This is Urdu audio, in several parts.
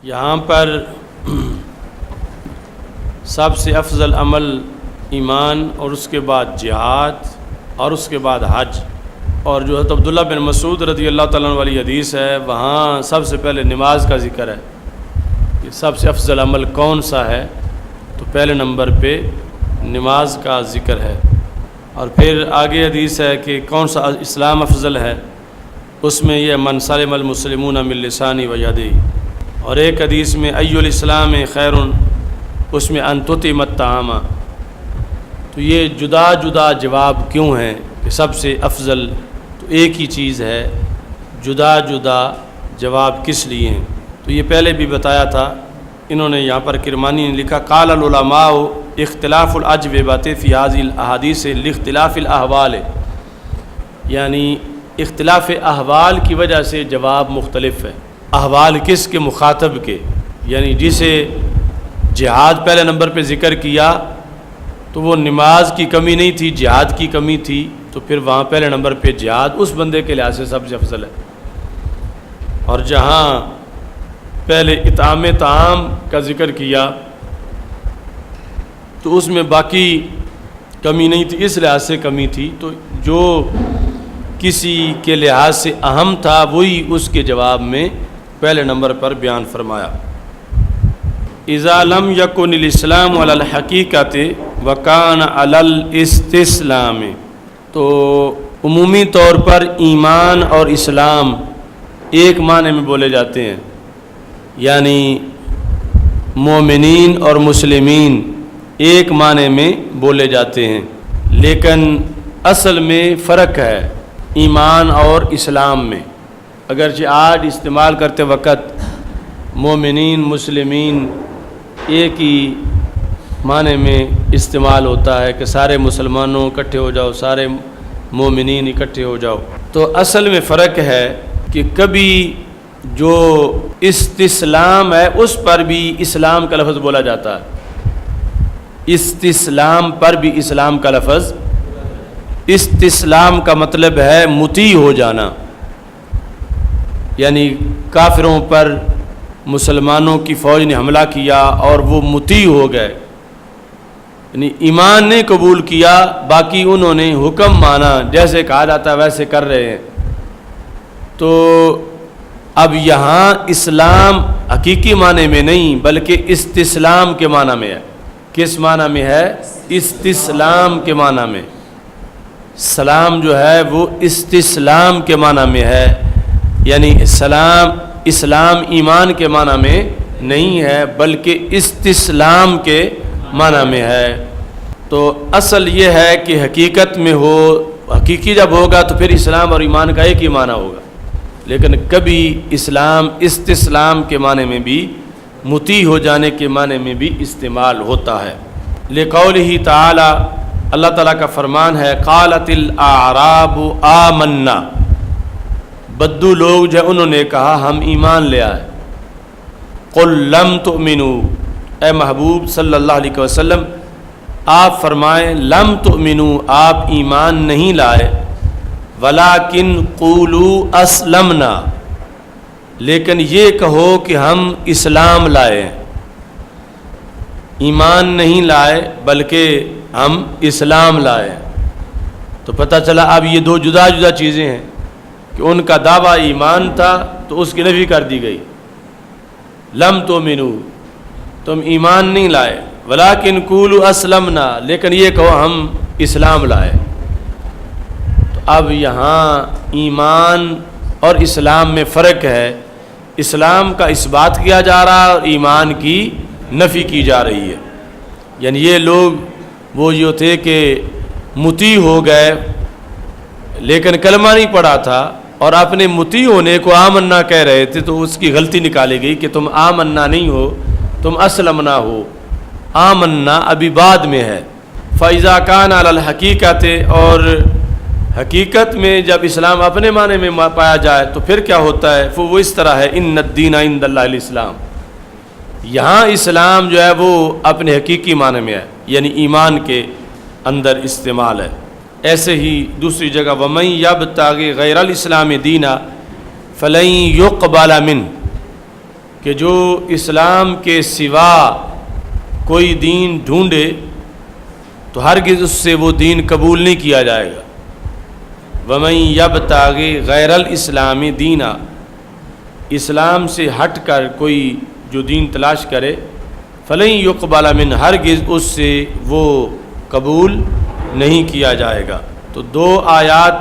یہاں پر سب سے افضل عمل ایمان اور اس کے بعد جہاد اور اس کے بعد حج، اور جو حضرت عبداللہ بن مسعود رضی اللہ تعالیٰ عنہ والی حدیث ہے وہاں سب سے پہلے نماز کا ذکر ہے کہ سب سے افضل عمل کون سا ہے، تو پہلے نمبر پہ نماز کا ذکر ہے، اور پھر آگے حدیث ہے کہ کون سا اسلام افضل ہے، اس میں یہ من سلم المسلمون من لسانی و یدی، اور ایک حدیث میں ای الاسلام خیر، اس میں ان تطعم الطعام۔ تو یہ جدا جدا جواب کیوں ہیں کہ سب سے افضل تو ایک ہی چیز ہے، جدا جدا جواب کس لیے ہیں؟ تو یہ پہلے بھی بتایا تھا، انہوں نے یہاں پر کرمانی نے لکھا قال العلماء اختلاف الاجوبۃ فی هذه الاحادیث لاختلاف الاحوال، یعنی اختلاف احوال کی وجہ سے جواب مختلف ہے۔ احوال کس کے؟ مخاطب کے، یعنی جسے جہاد پہلے نمبر پہ ذکر کیا تو وہ نماز کی کمی نہیں تھی، جہاد کی کمی تھی، تو پھر وہاں پہلے نمبر پہ جہاد اس بندے کے لحاظ سے سب سے افضل ہے، اور جہاں پہلے اطعام طعام کا ذکر کیا تو اس میں باقی کمی نہیں تھی، اس لحاظ سے کمی تھی، تو جو کسی کے لحاظ سے اہم تھا وہی اس کے جواب میں پہلے نمبر پر بیان فرمایا۔ اذا لم یکن الاسلام علی الحقیقۃ وکان علی الاستسلام، تو عمومی طور پر ایمان اور اسلام ایک معنی میں بولے جاتے ہیں، یعنی مومنین اور مسلمین ایک معنی میں بولے جاتے ہیں، لیکن اصل میں فرق ہے ایمان اور اسلام میں۔ اگرچہ آج استعمال کرتے وقت مومنین مسلمین ایک ہی معنی میں استعمال ہوتا ہے کہ سارے مسلمانوں اکٹھے ہو جاؤ، سارے مومنین اکٹھے ہو جاؤ، تو اصل میں فرق ہے کہ کبھی جو استسلام ہے اس پر بھی اسلام کا لفظ بولا جاتا ہے، استسلام پر بھی اسلام کا لفظ، استسلام کا مطلب ہے مطیع ہو جانا، یعنی کافروں پر مسلمانوں کی فوج نے حملہ کیا اور وہ مطیع ہو گئے، یعنی ایمان نے قبول کیا، باقی انہوں نے حکم مانا، جیسے کہا جاتا ہے ویسے کر رہے ہیں۔ تو اب یہاں اسلام حقیقی معنی میں نہیں بلکہ استسلام کے معنی میں ہے۔ کس معنی میں ہے؟ استسلام کے معنی میں۔ سلام جو ہے وہ استسلام کے معنی میں ہے، یعنی اسلام ایمان کے معنی میں نہیں ہے بلکہ استسلام کے معنی میں ہے۔ تو اصل یہ ہے کہ حقیقت میں ہو، حقیقی جب ہوگا تو پھر اسلام اور ایمان کا ایک ہی معنی ہوگا، لیکن کبھی اسلام استسلام کے معنی میں بھی، مطیع ہو جانے کے معنی میں بھی استعمال ہوتا ہے۔ لقولہ تعالی، اللہ تعالیٰ کا فرمان ہے قالت الاعراب آمنا، بدو لوگ جو انہوں نے کہا ہم ایمان لے آئے۔ قل لم تؤمنوا، اے محبوب صلی اللہ علیہ وسلم آپ فرمائیں لم تؤمنوا، آپ ایمان نہیں لائے، ولیکن قولوا اسلمنا، لیکن یہ کہو کہ ہم اسلام لائے، ایمان نہیں لائے بلکہ ہم اسلام لائے۔ تو پتہ چلا اب یہ دو جدا جدا چیزیں ہیں کہ ان کا دعویٰ ایمان تھا تو اس کی نفی کر دی گئی، لم تؤمنوا تم ایمان نہیں لائے، ولیکن قولوا اسلمنا، لیکن یہ کہو ہم اسلام لائے۔ تو اب یہاں ایمان اور اسلام میں فرق ہے، اسلام کا اثبات کیا جا رہا ہے اور ایمان کی نفی کی جا رہی ہے۔ یعنی یہ لوگ وہ جو تھے کہ مطیع ہو گئے لیکن کلمہ نہیں پڑھا تھا اور اپنے مطیع ہونے کو آمنا کہہ رہے تھے، تو اس کی غلطی نکالی گئی کہ تم آمنا نہیں ہو، تم اسلمنا ہو، آمنا ابھی بعد میں ہے۔ فَإِذَا كَانَ عَلَى الْحَقِيقَةِ، اور حقیقت میں جب اسلام اپنے معنی میں پایا جائے تو پھر کیا ہوتا ہے؟ وہ اس طرح ہے ان الدین عند اللہ الاسلام، یہاں اسلام جو ہے وہ اپنے حقیقی معنی میں ہے، یعنی ایمان کے اندر استعمال ہے۔ ایسے ہی دوسری جگہ وَمَن يَبْتَغِ غَيْرَ الْإِسْلَامِ دِينًا فَلَن يُقْبَلَ مِنْهُ، کہ جو اسلام کے سوا کوئی دین ڈھونڈے تو ہرگز اس سے وہ دین قبول نہیں کیا جائے گا۔ وَمَن يَبْتَغِ غَيْرَ الْإِسْلَامِ دِينًا، اسلام سے ہٹ کر کوئی جو دین تلاش کرے فَلَن يُقْبَلَ مِنْهُ، ہرگز اس سے وہ قبول نہیں کیا جائے گا۔ تو دو آیات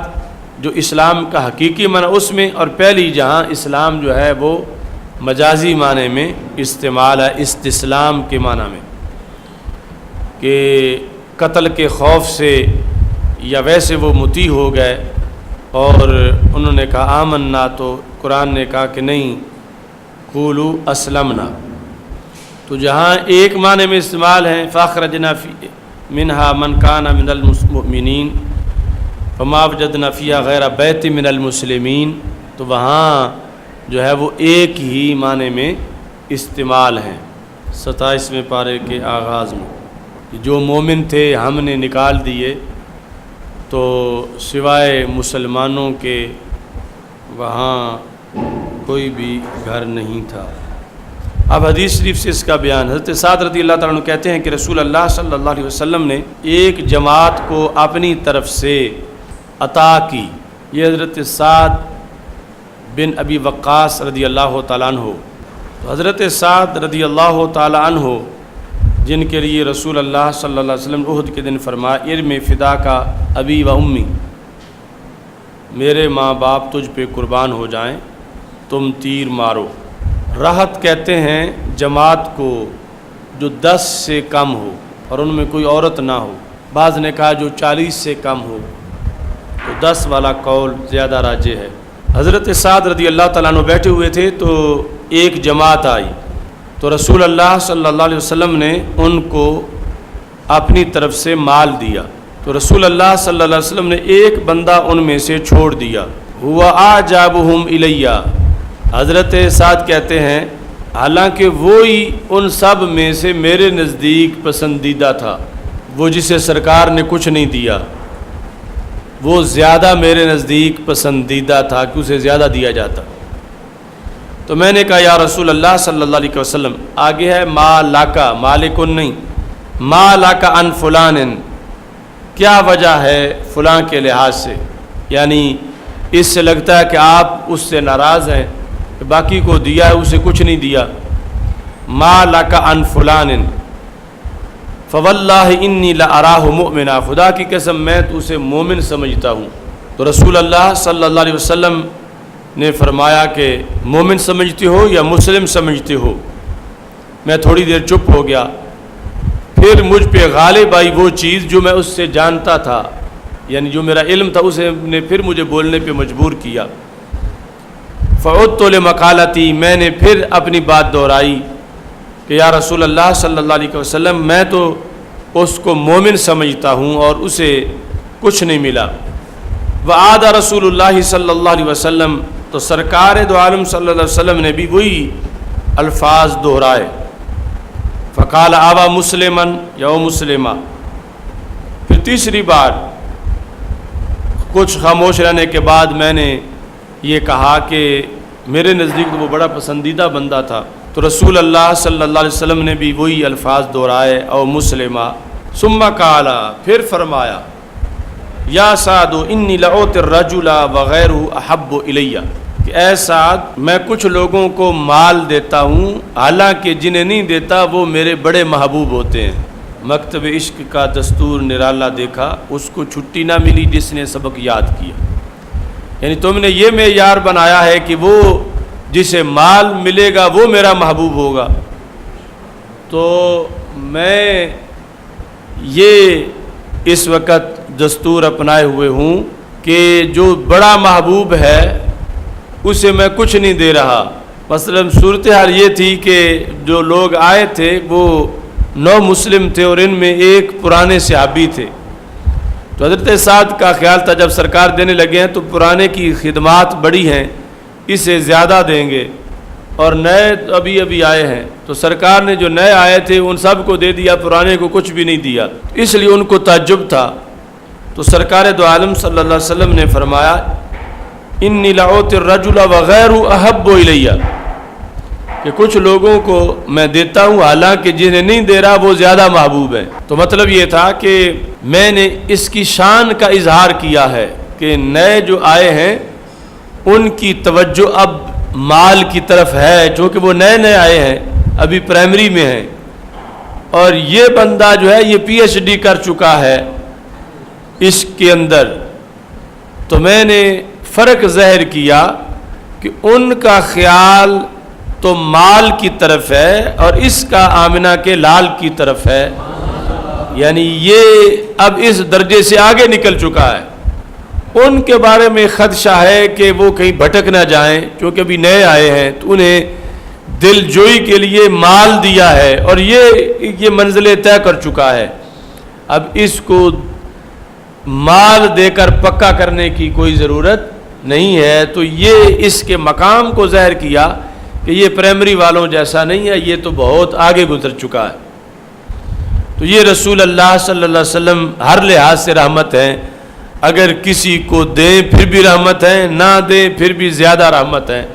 جو اسلام کا حقیقی معنی اس میں، اور پہلی جہاں اسلام جو ہے وہ مجازی معنی میں استعمال ہے، استسلام کے معنی میں، کہ قتل کے خوف سے یا ویسے وہ مطیع ہو گئے اور انہوں نے کہا آمنا، تو قرآن نے کہا کہ نہیں، قولوا اسلمنا۔ تو جہاں ایک معنی میں استعمال ہے فاخرجنا منہا من کان من المؤمنین فما وجدنا فیہا غیر بیت من المسلمین، تو وہاں جو ہے وہ ایک ہی معنی میں استعمال ہیں 27ویں پارے کے آغاز میں، کہ جو مومن تھے ہم نے نکال دیے، تو سوائے مسلمانوں کے وہاں کوئی بھی گھر نہیں تھا۔ اب حدیث شریف سے اس کا بیان، حضرت سعد رضی اللہ تعالیٰ عنہ کہتے ہیں کہ رسول اللہ صلی اللہ علیہ وسلم نے ایک جماعت کو اپنی طرف سے عطا کی۔ یہ حضرت سعد بن ابی وقاص رضی اللہ تعالیٰ عنہ، تو حضرت سعد رضی اللہ تعالیٰ عنہ جن کے لیے رسول اللہ صلی اللہ علیہ وسلم احد کے دن فرمایا ارم فدا کا ابی و امی، میرے ماں باپ تجھ پہ قربان ہو جائیں، تم تیر مارو۔ راحت کہتے ہیں جماعت کو جو 10 سے کم ہو اور ان میں کوئی عورت نہ ہو، بعض نے کہا جو 40 سے کم ہو، تو 10 والا قول زیادہ راجح ہے۔ حضرت سعد رضی اللہ تعالیٰ عنہ بیٹھے ہوئے تھے تو ایک جماعت آئی، تو رسول اللہ صلی اللہ علیہ وسلم نے ان کو اپنی طرف سے مال دیا، تو رسول اللہ صلی اللہ علیہ وسلم نے ایک بندہ ان میں سے چھوڑ دیا، ہوا اعجابہم الیہ۔ حضرت سعد کہتے ہیں حالانکہ وہی ان سب میں سے میرے نزدیک پسندیدہ تھا، وہ جسے سرکار نے کچھ نہیں دیا وہ زیادہ میرے نزدیک پسندیدہ تھا کہ اسے زیادہ دیا جاتا۔ تو میں نے کہا یا رسول اللہ صلی اللہ علیہ وسلم، آگے ہے ما لاکا، مالکن نہیں، ما لاکا ان فلان، کیا وجہ ہے فلاں کے لحاظ سے، یعنی اس سے لگتا ہے کہ آپ اس سے ناراض ہیں کہ باقی کو دیا ہے اسے کچھ نہیں دیا۔ ما لاکا ان فلان فواللہ انی لأراہ مؤمنا، خدا کی قسم میں تو اسے مومن سمجھتا ہوں۔ تو رسول اللہ صلی اللہ علیہ وسلم نے فرمایا کہ مومن سمجھتے ہو یا مسلم سمجھتے ہو؟ میں تھوڑی دیر چپ ہو گیا، پھر مجھ پہ غالب آئی وہ چیز جو میں اس سے جانتا تھا، یعنی جو میرا علم تھا اسے نے پھر مجھے بولنے پہ مجبور کیا۔ فعدت لمقالتی، میں نے پھر اپنی بات دہرائی کہ یا رسول اللہ صلی اللہ علیہ وسلم میں تو اس کو مومن سمجھتا ہوں اور اسے کچھ نہیں ملا۔ وعاد رسول اللہ صلی اللہ علیہ وسلم، تو سرکار دو عالم صلی اللہ علیہ وسلم نے بھی وہی الفاظ دہرائے، فقال آوا مسلمن یا مسلمہ۔ پھر تیسری بار کچھ خاموش رہنے کے بعد میں نے یہ کہا کہ میرے نزدیک تو وہ بڑا پسندیدہ بندہ تھا، تو رسول اللہ صلی اللہ علیہ وسلم نے بھی وہی الفاظ دہرائے او مسلمہ۔ ثم قال، پھر فرمایا یا سعد انی لأعطی الرجل وغیرہ احب الیہ، کہ اے سعد میں کچھ لوگوں کو مال دیتا ہوں حالانکہ جنہیں نہیں دیتا وہ میرے بڑے محبوب ہوتے ہیں۔ مکتب عشق کا دستور نرالا دیکھا، اس کو چھٹی نہ ملی جس نے سبق یاد کیا، یعنی تم نے یہ معیار بنایا ہے کہ وہ جسے مال ملے گا وہ میرا محبوب ہوگا، تو میں یہ اس وقت دستور اپنائے ہوئے ہوں کہ جو بڑا محبوب ہے اسے میں کچھ نہیں دے رہا۔ مثلا صورتحال یہ تھی کہ جو لوگ آئے تھے وہ 9 مسلم تھے اور ان میں ایک پرانے صحابی تھے، تو حضرت سعد کا خیال تھا جب سرکار دینے لگے ہیں تو پرانے کی خدمات بڑی ہیں، اسے زیادہ دیں گے، اور نئے ابھی ابھی آئے ہیں، تو سرکار نے جو نئے آئے تھے ان سب کو دے دیا، پرانے کو کچھ بھی نہیں دیا، اس لیے ان کو تعجب تھا۔ تو سرکار دو عالم صلی اللہ علیہ وسلم نے فرمایا انی لأعطی الرجل وغیرہ احب الیہ، کہ کچھ لوگوں کو میں دیتا ہوں حالانکہ جنہیں نہیں دے رہا وہ زیادہ محبوب ہے۔ تو مطلب یہ تھا کہ میں نے اس کی شان کا اظہار کیا ہے کہ نئے جو آئے ہیں ان کی توجہ اب مال کی طرف ہے، چونکہ وہ نئے نئے آئے ہیں، ابھی پرائمری میں ہیں، اور یہ بندہ جو ہے یہ پی ایچ ڈی کر چکا ہے اس کے اندر۔ تو میں نے فرق ظاہر کیا کہ ان کا خیال تو مال کی طرف ہے اور اس کا آمنہ کے لال کی طرف ہے، یعنی یہ اب اس درجے سے آگے نکل چکا ہے۔ ان کے بارے میں خدشہ ہے کہ وہ کہیں بھٹک نہ جائیں، کیونکہ ابھی نئے آئے ہیں تو انہیں دل جوئی کے لیے مال دیا ہے اور یہ منزلیں طے کر چکا ہے، اب اس کو مال دے کر پکا کرنے کی کوئی ضرورت نہیں ہے۔ تو یہ اس کے مقام کو ظاہر کیا کہ یہ پرائمری والوں جیسا نہیں ہے، یہ تو بہت آگے گزر چکا ہے۔ تو یہ رسول اللہ صلی اللہ علیہ وسلم ہر لحاظ سے رحمت ہیں، اگر کسی کو دیں پھر بھی رحمت ہے، نہ دیں پھر بھی زیادہ رحمت ہے،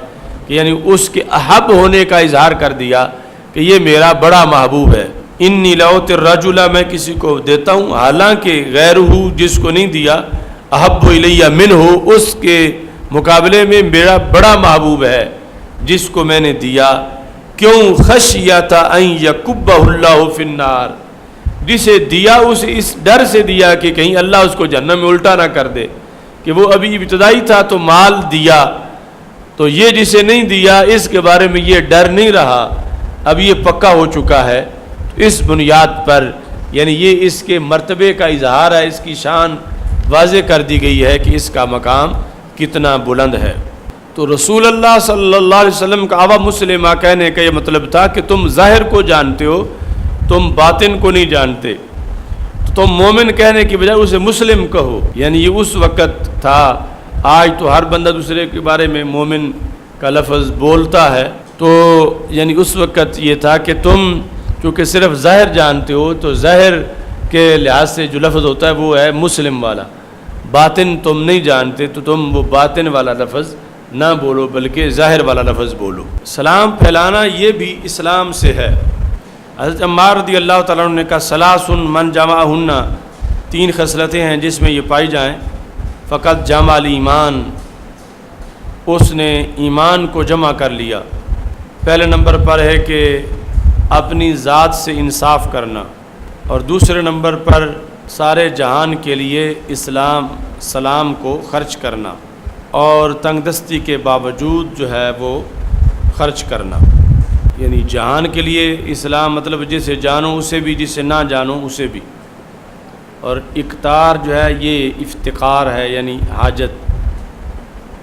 یعنی اس کے احب ہونے کا اظہار کر دیا کہ یہ میرا بڑا محبوب ہے۔ انی لؤتی الرجل، میں کسی کو دیتا ہوں حالانکہ غیرہ جس کو نہیں دیا احب الیہ منہ، اس کے مقابلے میں میرا بڑا محبوب ہے جس کو میں نے دیا۔ کیوں؟ خشیۃ ان یکبہ اللہ فی النار، جسے دیا اسے اس ڈر سے دیا کہ کہیں اللہ اس کو جہنم میں الٹا نہ کر دے، کہ وہ ابھی ابتدائی تھا تو مال دیا، تو یہ جسے نہیں دیا اس کے بارے میں یہ ڈر نہیں رہا، اب یہ پکا ہو چکا ہے۔ اس بنیاد پر یعنی یہ اس کے مرتبے کا اظہار ہے، اس کی شان واضح کر دی گئی ہے کہ اس کا مقام کتنا بلند ہے۔ تو رسول اللہ صلی اللہ علیہ وسلم کا عوام مسلمہ کہنے کا یہ مطلب تھا کہ تم ظاہر کو جانتے ہو، تم باطن کو نہیں جانتے، تو تم مومن کہنے کی بجائے اسے مسلم کہو، یعنی یہ اس وقت تھا۔ آج تو ہر بندہ دوسرے کے بارے میں مومن کا لفظ بولتا ہے، تو یعنی اس وقت یہ تھا کہ تم چونکہ صرف ظاہر جانتے ہو تو ظاہر کے لحاظ سے جو لفظ ہوتا ہے وہ ہے مسلم والا، باطن تم نہیں جانتے تو تم وہ باطن والا لفظ نہ بولو بلکہ ظاہر والا لفظ بولو۔ سلام پھیلانا یہ بھی اسلام سے ہے۔ حضرت عمار رضی اللہ تعالیٰ عنہ نے کہا ثلاث من جمعہن، تین خصلتیں ہیں جس میں یہ پائی جائیں، فقط جمع الایمان، اس نے ایمان کو جمع کر لیا۔ پہلے نمبر پر ہے کہ اپنی ذات سے انصاف کرنا، اور دوسرے نمبر پر سارے جہان کے لیے سلام کو خرچ کرنا، اور تنگ دستی کے باوجود جو ہے وہ خرچ کرنا، یعنی جہان کے لیے اسلام مطلب جسے جانو اسے بھی، جسے نہ جانو اسے بھی، اور اقتار جو ہے یہ افتقار ہے، یعنی حاجت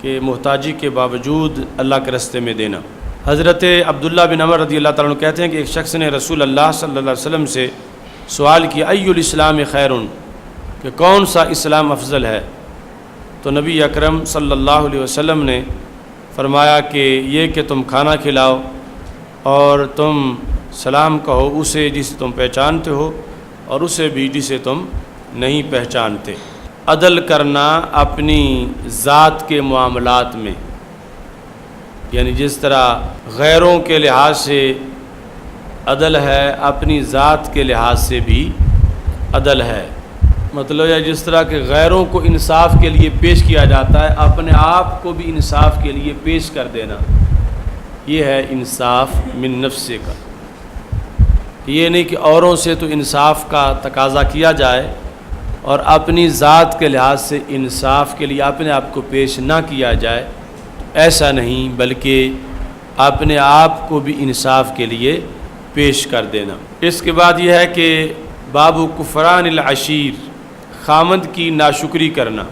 کے محتاجی کے باوجود اللہ کے راستے میں دینا۔ حضرت عبداللہ بن عمر رضی اللہ تعالیٰ عنہ کہتے ہیں کہ ایک شخص نے رسول اللہ صلی اللہ علیہ وسلم سے سوال کیا ای الاسلام خیر، کہ کون سا اسلام افضل ہے؟ تو نبی اکرم صلی اللہ علیہ وسلم نے فرمایا کہ یہ کہ تم کھانا کھلاؤ اور تم سلام کہو اسے جسے تم پہچانتے ہو اور اسے بھی جسے تم نہیں پہچانتے۔ عدل کرنا اپنی ذات کے معاملات میں، یعنی جس طرح غیروں کے لحاظ سے عدل ہے اپنی ذات کے لحاظ سے بھی عدل ہے، مطلب ہے جس طرح کہ غیروں کو انصاف کے لیے پیش کیا جاتا ہے اپنے آپ کو بھی انصاف کے لیے پیش کر دینا، یہ ہے انصاف من نفسے کا۔ یہ نہیں کہ اوروں سے تو انصاف کا تقاضا کیا جائے اور اپنی ذات کے لحاظ سے انصاف کے لیے اپنے آپ کو پیش نہ کیا جائے، ایسا نہیں، بلکہ اپنے آپ کو بھی انصاف کے لیے پیش کر دینا۔ اس کے بعد یہ ہے کہ باب کفران العشیر، خامند کی ناشکری کرنا،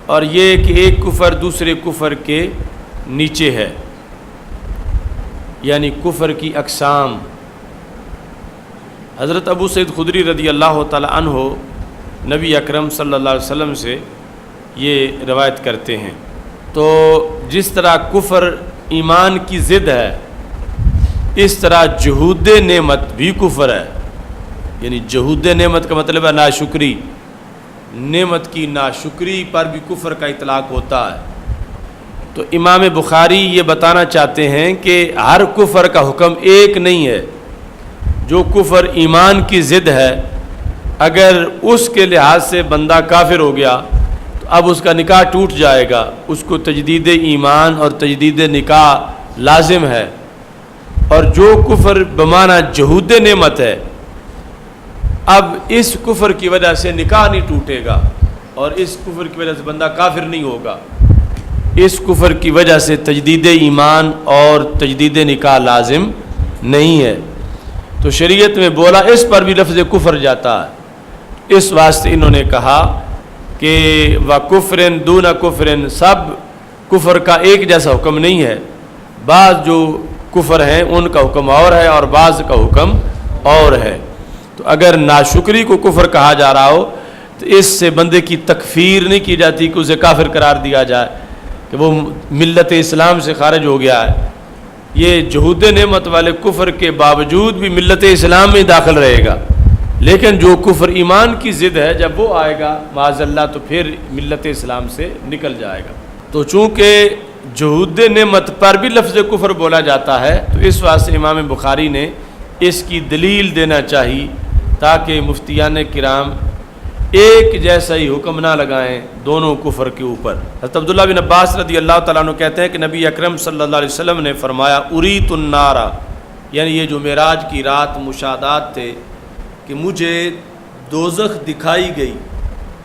اور یہ کہ ایک کفر دوسرے کفر کے نیچے ہے، یعنی کفر کی اقسام۔ حضرت ابو سعید خدری رضی اللہ تعالی عنہ نبی اکرم صلی اللہ علیہ وسلم سے یہ روایت کرتے ہیں، تو جس طرح کفر ایمان کی ضد ہے اس طرح جہود نعمت بھی کفر ہے، یعنی جہود نعمت کا مطلب ہے ناشکری، نعمت کی ناشکری پر بھی کفر کا اطلاق ہوتا ہے۔ تو امام بخاری یہ بتانا چاہتے ہیں کہ ہر کفر کا حکم ایک نہیں ہے. جو کفر ایمان کی ضد ہے، اگر اس کے لحاظ سے بندہ کافر ہو گیا تو اب اس کا نکاح ٹوٹ جائے گا، اس کو تجدید ایمان اور تجدید نکاح لازم ہے. اور جو کفر بمعنی جہود نعمت ہے، اب اس کفر کی وجہ سے نکاح نہیں ٹوٹے گا اور اس کفر کی وجہ سے بندہ کافر نہیں ہوگا. اس کفر کی وجہ سے تجدید ایمان اور تجدید نکاح لازم نہیں ہے. تو شریعت میں بولا اس پر بھی لفظ کفر جاتا ہے. اس واسطے انہوں نے کہا کہ وَكُفْرٍ دُونَ كُفْرٍ، سب کفر کا ایک جیسا حکم نہیں ہے. بعض جو کفر ہیں ان کا حکم اور ہے اور بعض کا حکم اور ہے. تو اگر ناشکری کو کفر کہا جا رہا ہو تو اس سے بندے کی تکفیر نہیں کی جاتی کہ اسے کافر قرار دیا جائے کہ وہ ملت اسلام سے خارج ہو گیا ہے. یہ جہود نعمت والے کفر کے باوجود بھی ملت اسلام میں داخل رہے گا، لیکن جو کفر ایمان کی ضد ہے جب وہ آئے گا معاذ اللہ تو پھر ملت اسلام سے نکل جائے گا. تو چونکہ جہود نعمت پر بھی لفظ کفر بولا جاتا ہے تو اس واسطے امام بخاری نے اس کی دلیل دینا چاہیے تاکہ مفتیان کرام ایک جیسا ہی حکم نہ لگائیں دونوں کفر کے اوپر. حضرت عبداللہ بن عباس رضی اللہ تعالیٰ عنہ کہتے ہیں کہ نبی اکرم صلی اللہ علیہ وسلم نے فرمایا اریت النار، یعنی یہ جو معراج کی رات مشاہدات تھے کہ مجھے دوزخ دکھائی گئی.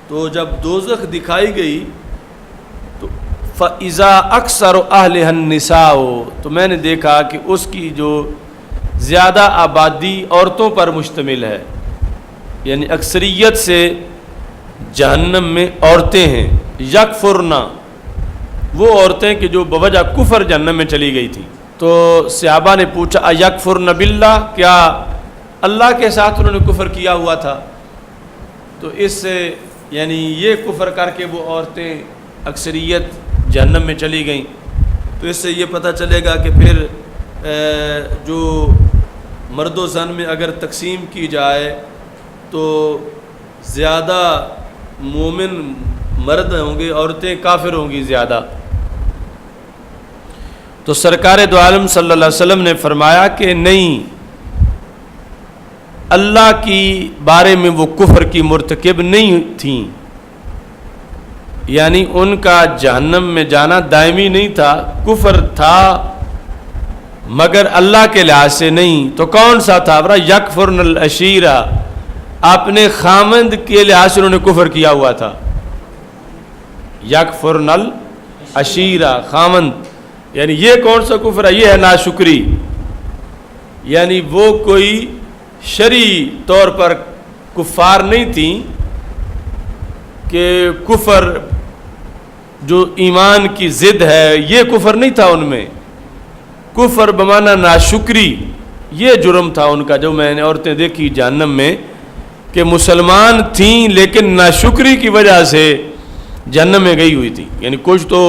تو جب دوزخ دکھائی گئی تو فَإِذَا أَكْثَرُ أَهْلِهَا النِّسَاءُ، تو میں نے دیکھا کہ اس کی جو زیادہ آبادی عورتوں پر مشتمل ہے، یعنی اکثریت سے جہنم میں عورتیں ہیں. یکفرنا، وہ عورتیں کہ جو بوجہ کفر جہنم میں چلی گئی تھی. تو صحابہ نے پوچھا ایکفرن باللہ، کیا اللہ کے ساتھ انہوں نے کفر کیا ہوا تھا؟ تو اس سے یعنی یہ کفر کر کے وہ عورتیں اکثریت جہنم میں چلی گئیں. تو اس سے یہ پتہ چلے گا کہ پھر جو مرد و زن میں اگر تقسیم کی جائے تو زیادہ مومن مرد ہوں گے، عورتیں کافر ہوں گی زیادہ. تو سرکار دو عالم صلی اللہ علیہ وسلم نے فرمایا کہ نہیں، اللہ کی بارے میں وہ کفر کی مرتکب نہیں تھیں، یعنی ان کا جہنم میں جانا دائمی نہیں تھا، کفر تھا مگر اللہ کے لحاظ سے نہیں. تو کون سا تھا؟ یکفرن العشیرہ، اپنے خامند کے لحاظ سے انہوں نے کفر کیا ہوا تھا. یکفرن العشیرہ، خامند، یعنی یہ کون سا کفر ہے؟ یہ ہے ناشکری. یعنی وہ کوئی شرعی طور پر کفار نہیں تھیں کہ کفر جو ایمان کی ضد ہے یہ کفر نہیں تھا ان میں. کفر بمعنی ناشکری، یہ جرم تھا ان کا. جو میں نے عورتیں دیکھی جہنم میں کہ مسلمان تھیں لیکن ناشکری کی وجہ سے جہنم میں گئی ہوئی تھی. یعنی کچھ تو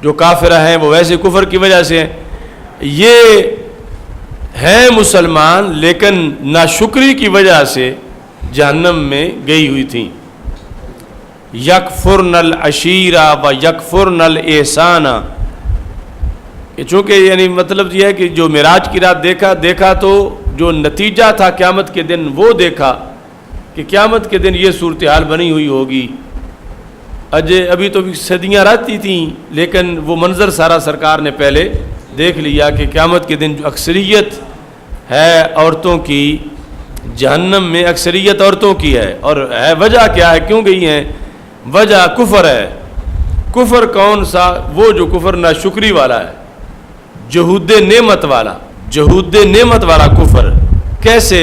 جو کافرہ ہیں وہ ویسے کفر کی وجہ سے ہیں، یہ ہیں مسلمان لیکن ناشکری کی وجہ سے جہنم میں گئی ہوئی تھیں. یکفرن العشیرہ و یکفرن الاحسان، چونکہ یعنی مطلب یہ ہے کہ جو معراج کی رات دیکھا تو جو نتیجہ تھا قیامت کے دن وہ دیکھا کہ قیامت کے دن یہ صورتحال بنی ہوئی ہوگی. ابھی تو صدیاں رہتی تھیں لیکن وہ منظر سارا سرکار نے پہلے دیکھ لیا کہ قیامت کے دن جو اکثریت ہے عورتوں کی جہنم میں، اکثریت عورتوں کی ہے. اور ہے وجہ کیا ہے، کیوں گئی ہیں؟ وجہ کفر ہے. کفر کون سا؟ وہ جو کفر ناشکری والا ہے، جہود نعمت والا، جہود نعمت والا کفر. کیسے؟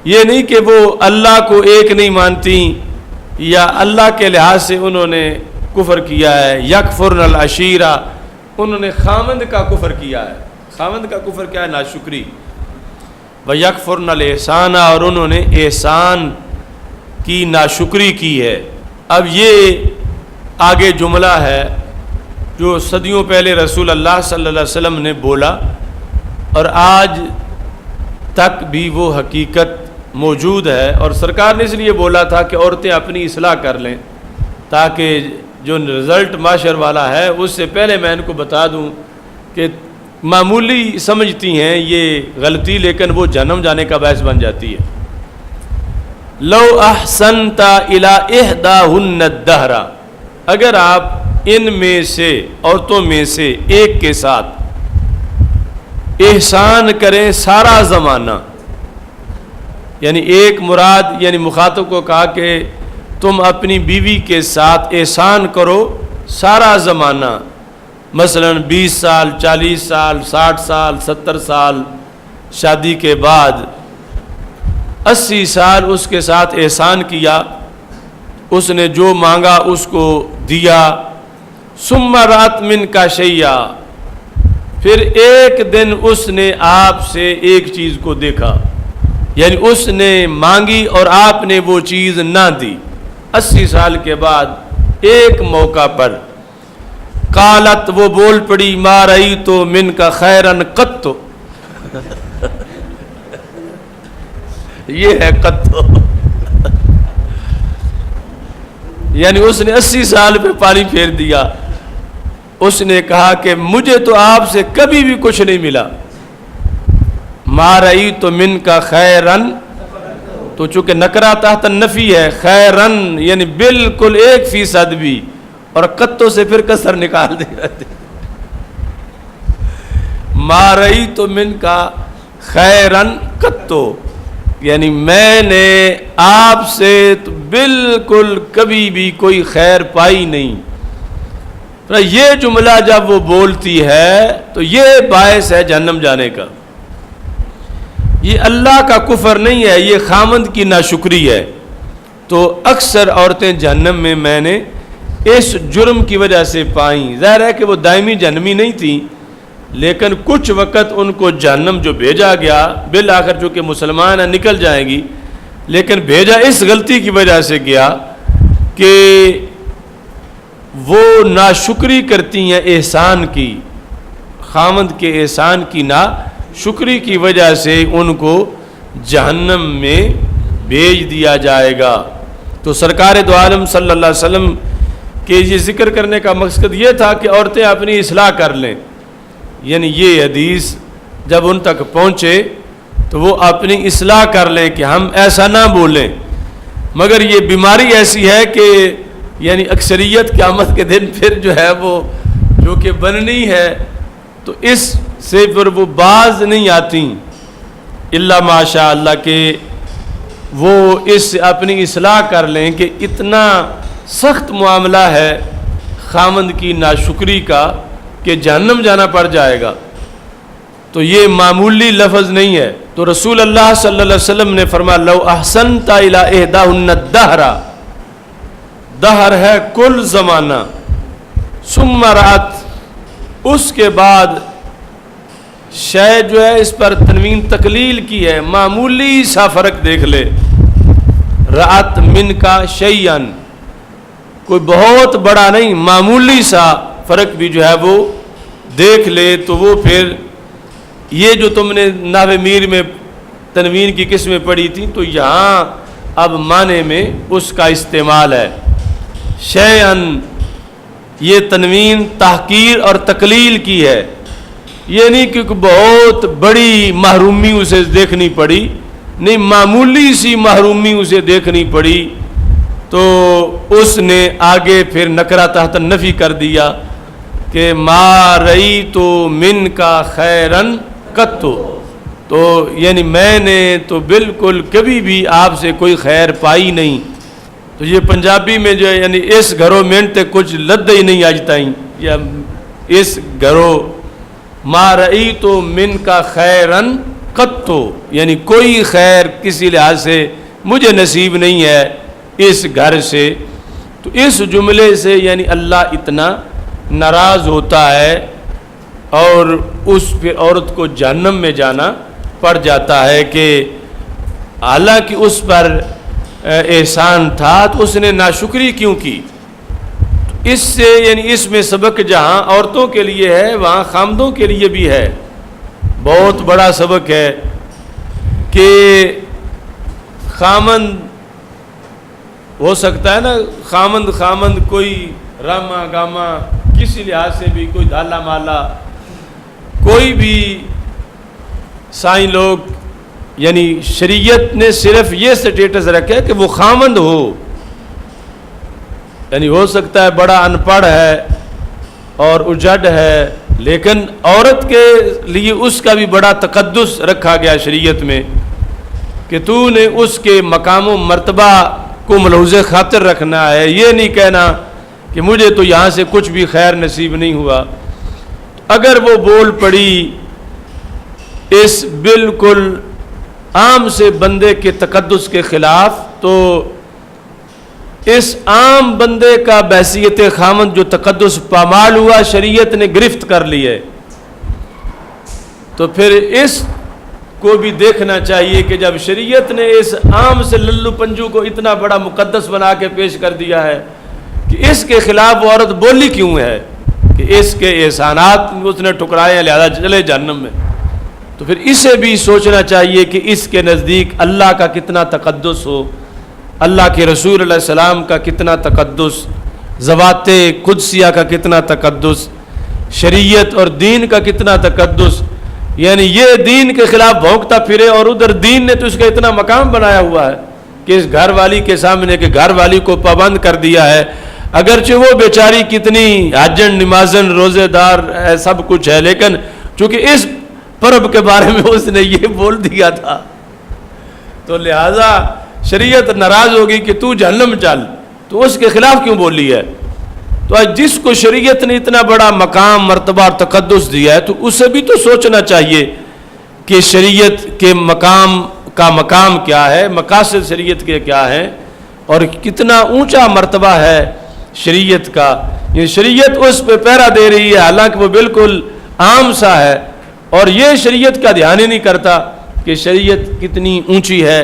یہ نہیں کہ وہ اللہ کو ایک نہیں مانتی یا اللہ کے لحاظ سے انہوں نے کفر کیا ہے. یکفرن العشیرہ، انہوں نے خامند کا کفر کیا ہے. خامند کا کفر کیا ہے؟ ناشکری. وَيَكْفُرْنَ الْإِحْسَانَ، اور انہوں نے احسان کی ناشکری کی ہے. اب یہ آگے جملہ ہے جو صدیوں پہلے رسول اللہ صلی اللہ علیہ وسلم نے بولا اور آج تک بھی وہ حقیقت موجود ہے. اور سرکار نے اس لیے بولا تھا کہ عورتیں اپنی اصلاح کر لیں تاکہ جو رزلٹ معاشر والا ہے اس سے پہلے میں ان کو بتا دوں کہ معمولی سمجھتی ہیں یہ غلطی، لیکن وہ جہنم جانے کا باعث بن جاتی ہے۔ لو احسنت الی احداہن الدہر، اگر آپ ان میں سے عورتوں میں سے ایک کے ساتھ احسان کریں سارا زمانہ، یعنی ایک مراد یعنی مخاطب کو کہا کہ تم اپنی بیوی کے ساتھ احسان کرو سارا زمانہ، مثلا 20 سال 40 سال 60 سال 70 سال شادی کے بعد 80 سال اس کے ساتھ احسان کیا، اس نے جو مانگا اس کو دیا، ثم رات من کا شیئا، پھر ایک دن اس نے آپ سے ایک چیز کو دیکھا، یعنی اس نے مانگی اور آپ نے وہ چیز نہ دی، 80 سال کے بعد ایک موقع پر، قالت وہ بول پڑی ما رأیت من کا خیرن قط، یہ ہے قط، یعنی اس نے 80 سال پہ پانی پھیر دیا، اس نے کہا کہ مجھے تو آپ سے کبھی بھی کچھ نہیں ملا، ما رأیت من کا خیرن، تو چونکہ نکرہ تحت النفی ہے، خیرن یعنی بالکل 1% بھی، اور قطو سے پھر کسر نکال دے رہتے، ما رأیت من کا خیرن قطو، یعنی میں نے آپ سے تو بالکل کبھی بھی کوئی خیر پائی نہیں۔ یہ جملہ جب وہ بولتی ہے تو یہ باعث ہے جہنم جانے کا، یہ اللہ کا کفر نہیں ہے، یہ خامند کی ناشکری ہے۔ تو اکثر عورتیں جہنم میں نے اس جرم کی وجہ سے پائیں، ظاہر ہے کہ وہ دائمی جہنمی نہیں تھیں، لیکن کچھ وقت ان کو جہنم جو بھیجا گیا، بالآخر چونکہ مسلمان ہیں نکل جائیں گی، لیکن بھیجا اس غلطی کی وجہ سے گیا کہ وہ ناشکری کرتی ہیں احسان کی، خامند کے احسان کی ناشکری کی وجہ سے ان کو جہنم میں بھیج دیا جائے گا۔ تو سرکار دو عالم صلی اللہ علیہ وسلم کے یہ ذکر کرنے کا مقصد یہ تھا کہ عورتیں اپنی اصلاح کر لیں، یعنی یہ حدیث جب ان تک پہنچے تو وہ اپنی اصلاح کر لیں کہ ہم ایسا نہ بولیں، مگر یہ بیماری ایسی ہے کہ یعنی اکثریت قیامت کے دن پھر جو ہے وہ جو کہ بننی ہے، تو اس سے پھر وہ باز نہیں آتی الا ماشاء اللہ کہ وہ اس سے اپنی اصلاح کر لیں کہ اتنا سخت معاملہ ہے خامند کی ناشکری کا کہ جہنم جانا پڑ جائے گا۔ تو یہ معمولی لفظ نہیں ہے۔ تو رسول اللہ صلی اللہ علیہ وسلم نے فرمایا لو احسنت الی احداہن الدہر، دہر ہے کل زمانہ، ثم رات، اس کے بعد شے جو ہے اس پر تنوین تقلیل کی ہے، معمولی سا فرق دیکھ لے، رات من کا شیئن، کوئی بہت بڑا نہیں، معمولی سا فرق بھی جو ہے وہ دیکھ لے، تو وہ پھر یہ جو تم نے نحو میر میں تنوین کی قسمیں پڑھی تھیں تو یہاں اب معنی میں اس کا استعمال ہے۔ شیئن یہ تنوین تحقیر اور تقلیل کی ہے، یہ نہیں کہ بہت بڑی محرومی اسے دیکھنی پڑی، نہیں، معمولی سی محرومی اسے دیکھنی پڑی، تو اس نے آگے پھر نکرہ تحت نفی کر دیا کہ ما رأیت من کا خیرن قط، تو یعنی میں نے تو بالکل کبھی بھی آپ سے کوئی خیر پائی نہیں۔ تو یہ پنجابی میں جو ہے یعنی اس گھروں میں تے کچھ لد ہی نہیں آج تائیں، یا اس گھروں ما رأیت من کا خیرن قط، یعنی کوئی خیر کسی لحاظ سے مجھے نصیب نہیں ہے اس گھر سے۔ تو اس جملے سے یعنی اللہ اتنا ناراض ہوتا ہے اور اس پہ عورت کو جہنم میں جانا پڑ جاتا ہے کہ حالانکہ اس پر احسان تھا تو اس نے ناشکری کیوں کی۔ اس سے یعنی اس میں سبق جہاں عورتوں کے لیے ہے وہاں خامدوں کے لیے بھی ہے، بہت بڑا سبق ہے کہ خامند ہو سکتا ہے نا، خامند کوئی راما گاما کسی لحاظ سے بھی کوئی دھالا مالا کوئی بھی سائیں لوگ، یعنی شریعت نے صرف یہ سٹیٹس رکھا ہے کہ وہ خامند ہو، یعنی ہو سکتا ہے بڑا ان پڑھ ہے اور اجڑ ہے، لیکن عورت کے لیے اس کا بھی بڑا تقدس رکھا گیا شریعت میں کہ تو نے اس کے مقام و مرتبہ کو ملحوظ خاطر رکھنا ہے، یہ نہیں کہنا کہ مجھے تو یہاں سے کچھ بھی خیر نصیب نہیں ہوا۔ اگر وہ بول پڑی اس بالکل عام سے بندے کے تقدس کے خلاف، تو اس عام بندے کا بحیثیت خامند جو تقدس پامال ہوا شریعت نے گرفت کر لی ہے، تو پھر اس کو بھی دیکھنا چاہیے کہ جب شریعت نے اس عام سے للو پنجو کو اتنا بڑا مقدس بنا کے پیش کر دیا ہے کہ اس کے خلاف وہ عورت بولی کیوں ہے کہ اس کے احسانات اس نے ٹکرائے لہذا چلے جہنم میں، تو پھر اسے بھی سوچنا چاہیے کہ اس کے نزدیک اللہ کا کتنا تقدس ہو، اللہ کے رسول علیہ السلام کا کتنا تقدس، ذوات قدسیہ کا کتنا تقدس، شریعت اور دین کا کتنا تقدس، یعنی یہ دین کے خلاف بھونکتا پھرے اور ادھر دین نے تو اس کا اتنا مقام بنایا ہوا ہے کہ اس گھر والی کے سامنے کہ گھر والی کو پابند کر دیا ہے، اگرچہ وہ بیچاری کتنی حاجن نمازن روزے دار سب کچھ ہے، لیکن چونکہ اس پرب کے بارے میں اس نے یہ بول دیا تھا تو لہذا شریعت ناراض ہوگی کہ تو جہنم چل، تو اس کے خلاف کیوں بولی ہے؟ تو جس کو شریعت نے اتنا بڑا مقام مرتبہ اور تقدس دیا ہے تو اسے بھی تو سوچنا چاہیے کہ شریعت کے مقام کیا ہے، مقاصد شریعت کے کیا ہیں اور کتنا اونچا مرتبہ ہے شریعت کا۔ یہ شریعت اس پہ پہرا دے رہی ہے حالانکہ وہ بالکل عام سا ہے، اور یہ شریعت کا دھیان ہی نہیں کرتا کہ شریعت کتنی اونچی ہے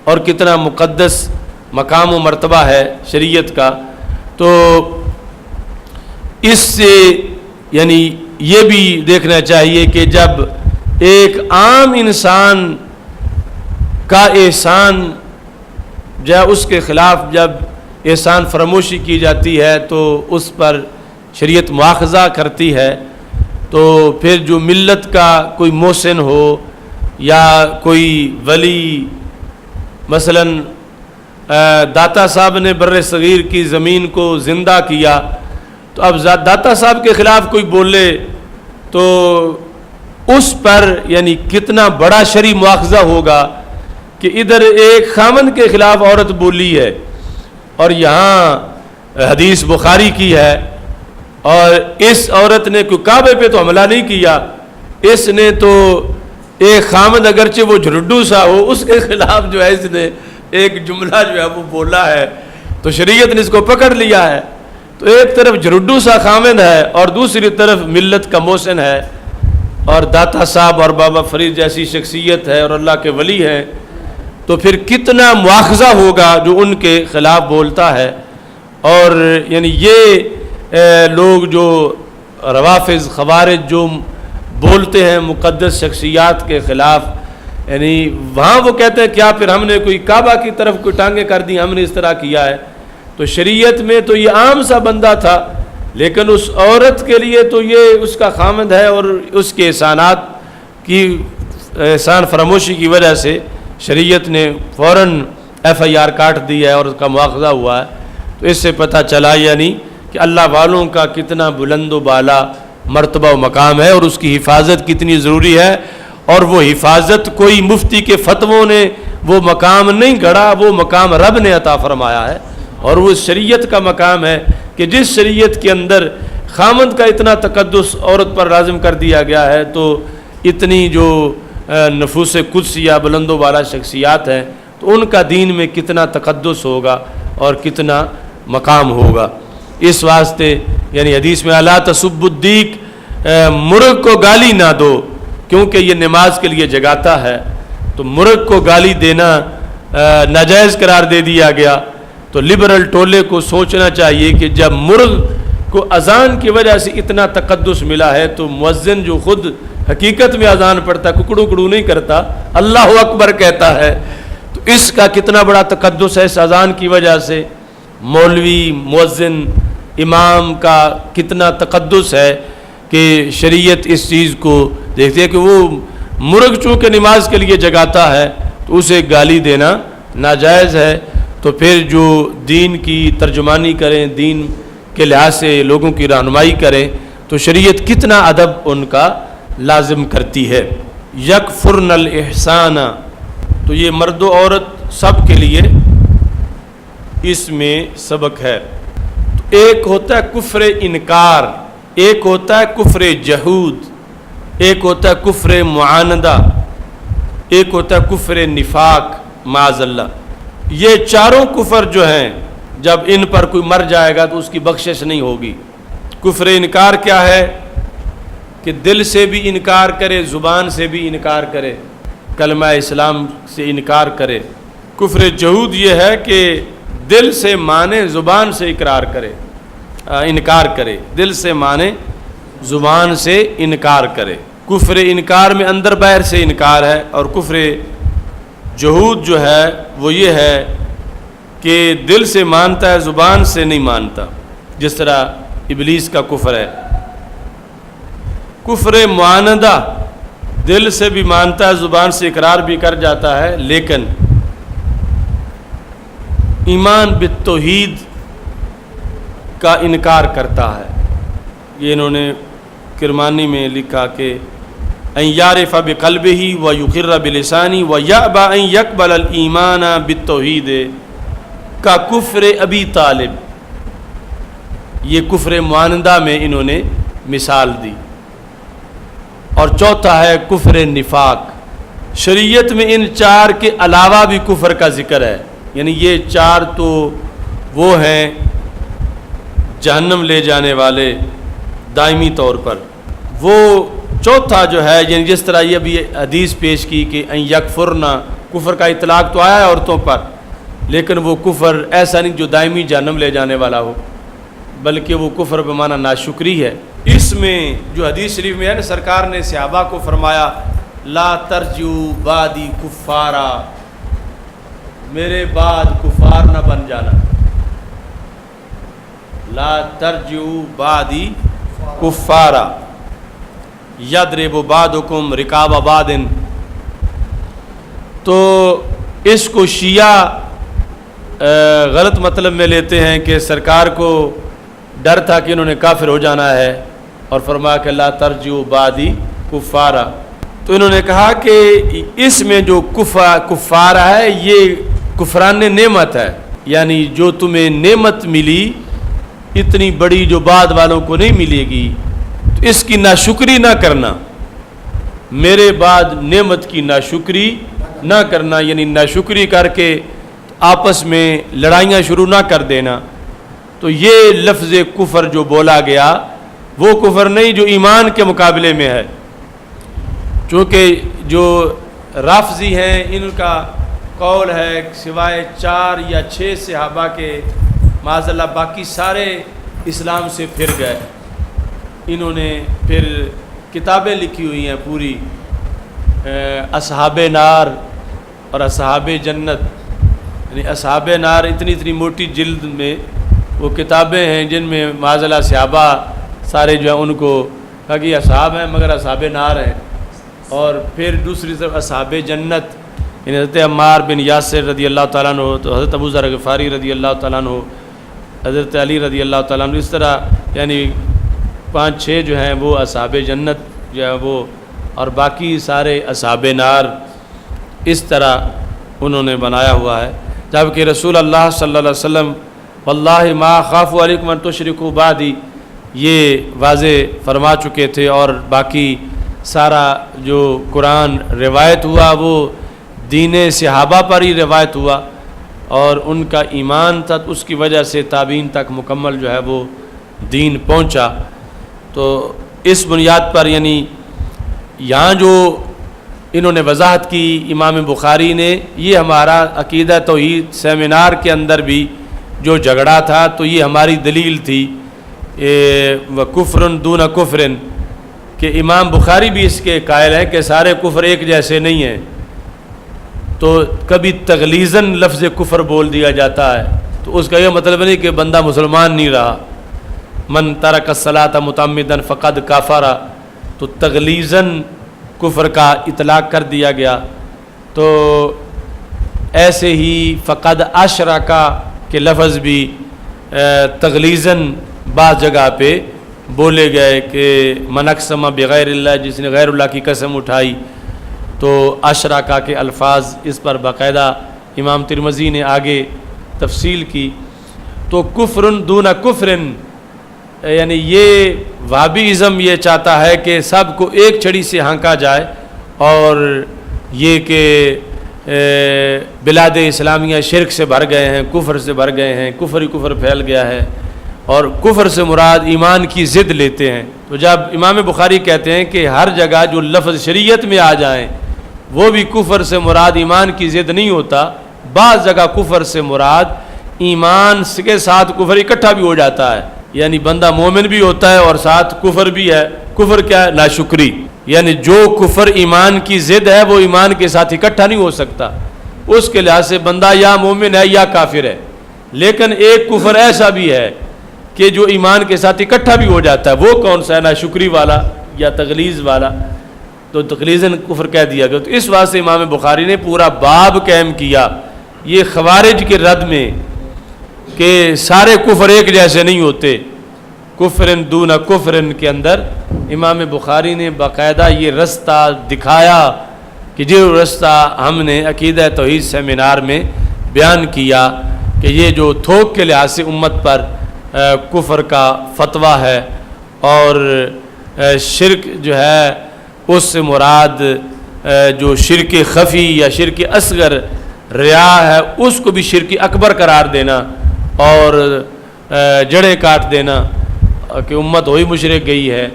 اور کتنا مقدس مقام و مرتبہ ہے شریعت کا۔ تو اس سے یعنی یہ بھی دیکھنا چاہیے کہ جب ایک عام انسان کا احسان اس کے خلاف جب احسان فراموشی کی جاتی ہے تو اس پر شریعت مواخذہ کرتی ہے، تو پھر جو ملت کا کوئی محسن ہو یا کوئی ولی، مثلا داتا صاحب نے بر صغیر کی زمین کو زندہ کیا، تو اب داتا صاحب کے خلاف کوئی بولے تو اس پر یعنی کتنا بڑا شرعی مواخذہ ہوگا کہ ادھر ایک خامند کے خلاف عورت بولی ہے اور یہاں حدیث بخاری کی ہے، اور اس عورت نے کوئی کعبے پہ تو حملہ نہیں کیا، اس نے تو ایک خامند اگرچہ وہ جھرڈو سا ہو اس کے خلاف جو ہے اس نے ایک جملہ جو ہے وہ بولا ہے، تو شریعت نے اس کو پکڑ لیا ہے۔ تو ایک طرف جھرڈو سا خامند ہے اور دوسری طرف ملت کا محسن ہے اور داتا صاحب اور بابا فرید جیسی شخصیت ہے اور اللہ کے ولی ہیں، تو پھر کتنا مواخذہ ہوگا جو ان کے خلاف بولتا ہے۔ اور یعنی یہ لوگ جو روافض خوارج جو بولتے ہیں مقدس شخصیات کے خلاف، یعنی وہاں وہ کہتے ہیں کیا پھر ہم نے کوئی کعبہ کی طرف کوئی ٹانگیں کر دی، ہم نے اس طرح کیا ہے؟ تو شریعت میں تو یہ عام سا بندہ تھا، لیکن اس عورت کے لیے تو یہ اس کا خامند ہے اور اس کے احسانات کی احسان فراموشی کی وجہ سے شریعت نے فوراً FIR کاٹ دی ہے اور اس کا مواخذہ ہوا ہے۔ تو اس سے پتہ چلا یعنی کہ اللہ والوں کا کتنا بلند و بالا مرتبہ و مقام ہے اور اس کی حفاظت کتنی ضروری ہے، اور وہ حفاظت کوئی مفتی کے فتووں نے وہ مقام نہیں گھڑا، وہ مقام رب نے عطا فرمایا ہے، اور وہ شریعت کا مقام ہے کہ جس شریعت کے اندر خامند کا اتنا تقدس عورت پر لازم کر دیا گیا ہے، تو اتنی جو نفوس قدسیہ بلند و بالا شخصیات ہیں تو ان کا دین میں کتنا تقدس ہوگا اور کتنا مقام ہوگا۔ اس واسطے یعنی حدیث میں الا تسب الدیک، مرغ کو گالی نہ دو کیونکہ یہ نماز کے لیے جگاتا ہے، تو مرغ کو گالی دینا ناجائز قرار دے دیا گیا۔ تو لبرل ٹولے کو سوچنا چاہیے کہ جب مرغ کو اذان کی وجہ سے اتنا تقدس ملا ہے تو مؤذن جو خود حقیقت میں اذان پڑھتا ہے ککڑو کڑو نہیں کرتا، اللہ اکبر کہتا ہے، تو اس کا کتنا بڑا تقدس ہے اس اذان کی وجہ سے۔ مولوی مؤذن امام کا کتنا تقدس ہے کہ شریعت اس چیز کو دیکھتی ہے کہ وہ مرغ چونکہ نماز کے لیے جگاتا ہے تو اسے گالی دینا ناجائز ہے، تو پھر جو دین کی ترجمانی کریں، دین کے لحاظ سے لوگوں کی رہنمائی کریں تو شریعت کتنا ادب ان کا لازم کرتی ہے۔ یکفرن الاحسان، تو یہ مرد و عورت سب کے لیے اس میں سبق ہے۔ تو ایک ہوتا ہے کفر انکار، ایک ہوتا ہے کفر جحود، ایک ہوتا ہے کفر معاندہ، ایک ہوتا ہے کفر نفاق معاذ اللہ۔ یہ چاروں کفر جو ہیں جب ان پر کوئی مر جائے گا تو اس کی بخشش نہیں ہوگی۔ کفر انکار کیا ہے؟ کہ دل سے بھی انکار کرے، زبان سے بھی انکار کرے، کلمہ اسلام سے انکار کرے۔ کفر جحود یہ ہے کہ دل سے مانے، زبان سے اقرار کرے، انکار کرے، دل سے مانے، زبان سے انکار کرے۔ کفر انکار میں اندر باہر سے انکار ہے، اور کفر جحود جو ہے وہ یہ ہے کہ دل سے مانتا ہے، زبان سے نہیں مانتا، جس طرح ابلیس کا کفر ہے۔ کفر معاندہ دل سے بھی مانتا ہے، زبان سے اقرار بھی کر جاتا ہے، لیکن ایمان بالتوحید کا انکار کرتا ہے۔ یہ انہوں نے کرمانی میں لکھا کہ ان یعرف بقلبہ ویقر بلسانہ ویأبى ان یقبل الایمان بالتوحید کا کفر ابی طالب۔ یہ کفر معاندہ میں انہوں نے مثال دی۔ اور چوتھا ہے کفر نفاق۔ شریعت میں ان چار کے علاوہ بھی کفر کا ذکر ہے، یعنی یہ چار تو وہ ہیں جہنم لے جانے والے دائمی طور پر۔ وہ چوتھا جو ہے، یعنی جس طرح یہ ابھی حدیث پیش کی کہ ان یکفرنا، کفر کا اطلاق تو آیا ہے عورتوں پر، لیکن وہ کفر ایسا نہیں جو دائمی جہنم لے جانے والا ہو، بلکہ وہ کفر بمعنی ناشکری ہے۔ اس میں جو حدیث شریف میں ہے نا، سرکار نے صحابہ کو فرمایا لا ترجعوا بعدی کفارا، میرے بعد کفار نہ بن جانا، لا ترجعوا بعدی کفارا یضرب بعضکم رقاب بعض۔ تو اس کو شیعہ غلط مطلب میں لیتے ہیں کہ سرکار کو ڈر تھا کہ انہوں نے کافر ہو جانا ہے، اور فرمایا کہ لا ترجعوا بعدی کفارا۔ تو انہوں نے کہا کہ اس میں جو کفارہ ہے یہ کفران نعمت ہے، یعنی جو تمہیں نعمت ملی اتنی بڑی جو بعد والوں کو نہیں ملے گی، تو اس کی ناشکری نہ کرنا، میرے بعد نعمت کی ناشکری نہ کرنا، یعنی ناشکری کر کے آپس میں لڑائیاں شروع نہ کر دینا۔ تو یہ لفظ کفر جو بولا گیا وہ کفر نہیں جو ایمان کے مقابلے میں ہے، چونکہ جو رافضی ہیں ان کا قول ہے سوائے 4 یا 6 صحابہ کے معاذ اللہ باقی سارے اسلام سے پھر گئے۔ انہوں نے پھر کتابیں لکھی ہوئی ہیں پوری، اصحاب نار اور اصحاب جنت، یعنی اصحاب نار اتنی موٹی جلد میں وہ کتابیں ہیں جن میں معاذ اللہ صحابہ سارے جو ہیں ان کو کہا کہ اصحاب ہیں مگر اصحاب نار ہیں، اور پھر دوسری طرف اصحاب جنت، یعنی حضرت عمار بن یاسر رضی اللہ تعالیٰ عنہ، تو حضرت ابو ذر غفاری رضی اللہ تعالیٰ عنہ، حضرت علی رضی اللہ تعالیٰ عنہ، اس طرح یعنی 5-6 جو ہیں وہ اصحاب جنت جو ہے وہ، اور باقی سارے اصحاب نار، اس طرح انہوں نے بنایا ہوا ہے۔ جبکہ رسول اللہ صلی اللہ علیہ وسلم واللہ ما خاف علیکم ان تشرکوا بعدی یہ واضح فرما چکے تھے، اور باقی سارا جو قرآن روایت ہوا وہ دین صحابہ پر ہی روایت ہوا، اور ان کا ایمان تھا، اس کی وجہ سے تابعین تک مکمل جو ہے وہ دین پہنچا۔ تو اس بنیاد پر یعنی یہاں جو انہوں نے وضاحت کی امام بخاری نے، یہ ہمارا عقیدہ توحید سیمینار کے اندر بھی جو جھگڑا تھا تو یہ ہماری دلیل تھی وَكُفْرٌ دُونَ كُفْرٍ، کہ امام بخاری بھی اس کے قائل ہے کہ سارے کفر ایک جیسے نہیں ہیں، تو کبھی تغلیظاً لفظ کفر بول دیا جاتا ہے تو اس کا یہ مطلب نہیں کہ بندہ مسلمان نہیں رہا، من ترک الصلاۃ متعمدا فقد کفر، تو تغلیظاً کفر کا اطلاق کر دیا گیا. تو ایسے ہی فقد اشرکا کے لفظ بھی تغلیظاً بعض جگہ پہ بولے گئے کہ من اقسم بغیر اللہ، جس نے غیر اللہ کی قسم اٹھائی. تو اشرکا کے الفاظ اس پر باقاعدہ امام ترمذی نے آگے تفصیل کی. تو کفر دون کفر، یعنی یہ وہابیزم یہ چاہتا ہے کہ سب کو ایک چھڑی سے ہانکا جائے، اور یہ کہ بلاد اسلامیہ شرک سے بھر گئے ہیں، کفر سے بھر گئے ہیں، کفر ہی کفر پھیل گیا ہے، اور کفر سے مراد ایمان کی ضد لیتے ہیں. تو جب امام بخاری کہتے ہیں کہ ہر جگہ جو لفظ شریعت میں آ جائیں وہ بھی کفر سے مراد ایمان کی ضد نہیں ہوتا. بعض جگہ کفر سے مراد ایمان کے ساتھ کفر اکٹھا بھی ہو جاتا ہے، یعنی بندہ مومن بھی ہوتا ہے اور ساتھ کفر بھی ہے. کفر کیا ہے؟ ناشکری. یعنی جو کفر ایمان کی ضد ہے وہ ایمان کے ساتھ اکٹھا نہیں ہو سکتا. اس کے لحاظ سے بندہ یا مومن ہے یا کافر ہے. لیکن ایک کفر ایسا بھی ہے کہ جو ایمان کے ساتھ اکٹھا بھی ہو جاتا ہے. وہ کون سا ہے؟ ناشکری والا یا تغلیظ والا. تو تغلیظاً کفر کہہ دیا گیا. تو اس واسطے امام بخاری نے پورا باب قائم کیا یہ خوارج کے رد میں کہ سارے کفر ایک جیسے نہیں ہوتے. کفرن دون کفرن کے اندر امام بخاری نے باقاعدہ یہ رستہ دکھایا کہ جو رستہ ہم نے عقیدہ توحید سیمینار میں بیان کیا کہ یہ جو تھوک کے لحاظ سے امت پر کفر کا فتویٰ ہے، اور شرک جو ہے اس سے مراد جو شرک خفی یا شرک اصغر ریا ہے اس کو بھی شرک اکبر قرار دینا اور جڑیں کاٹ دینا کہ امت وہی مشرک گئی ہے،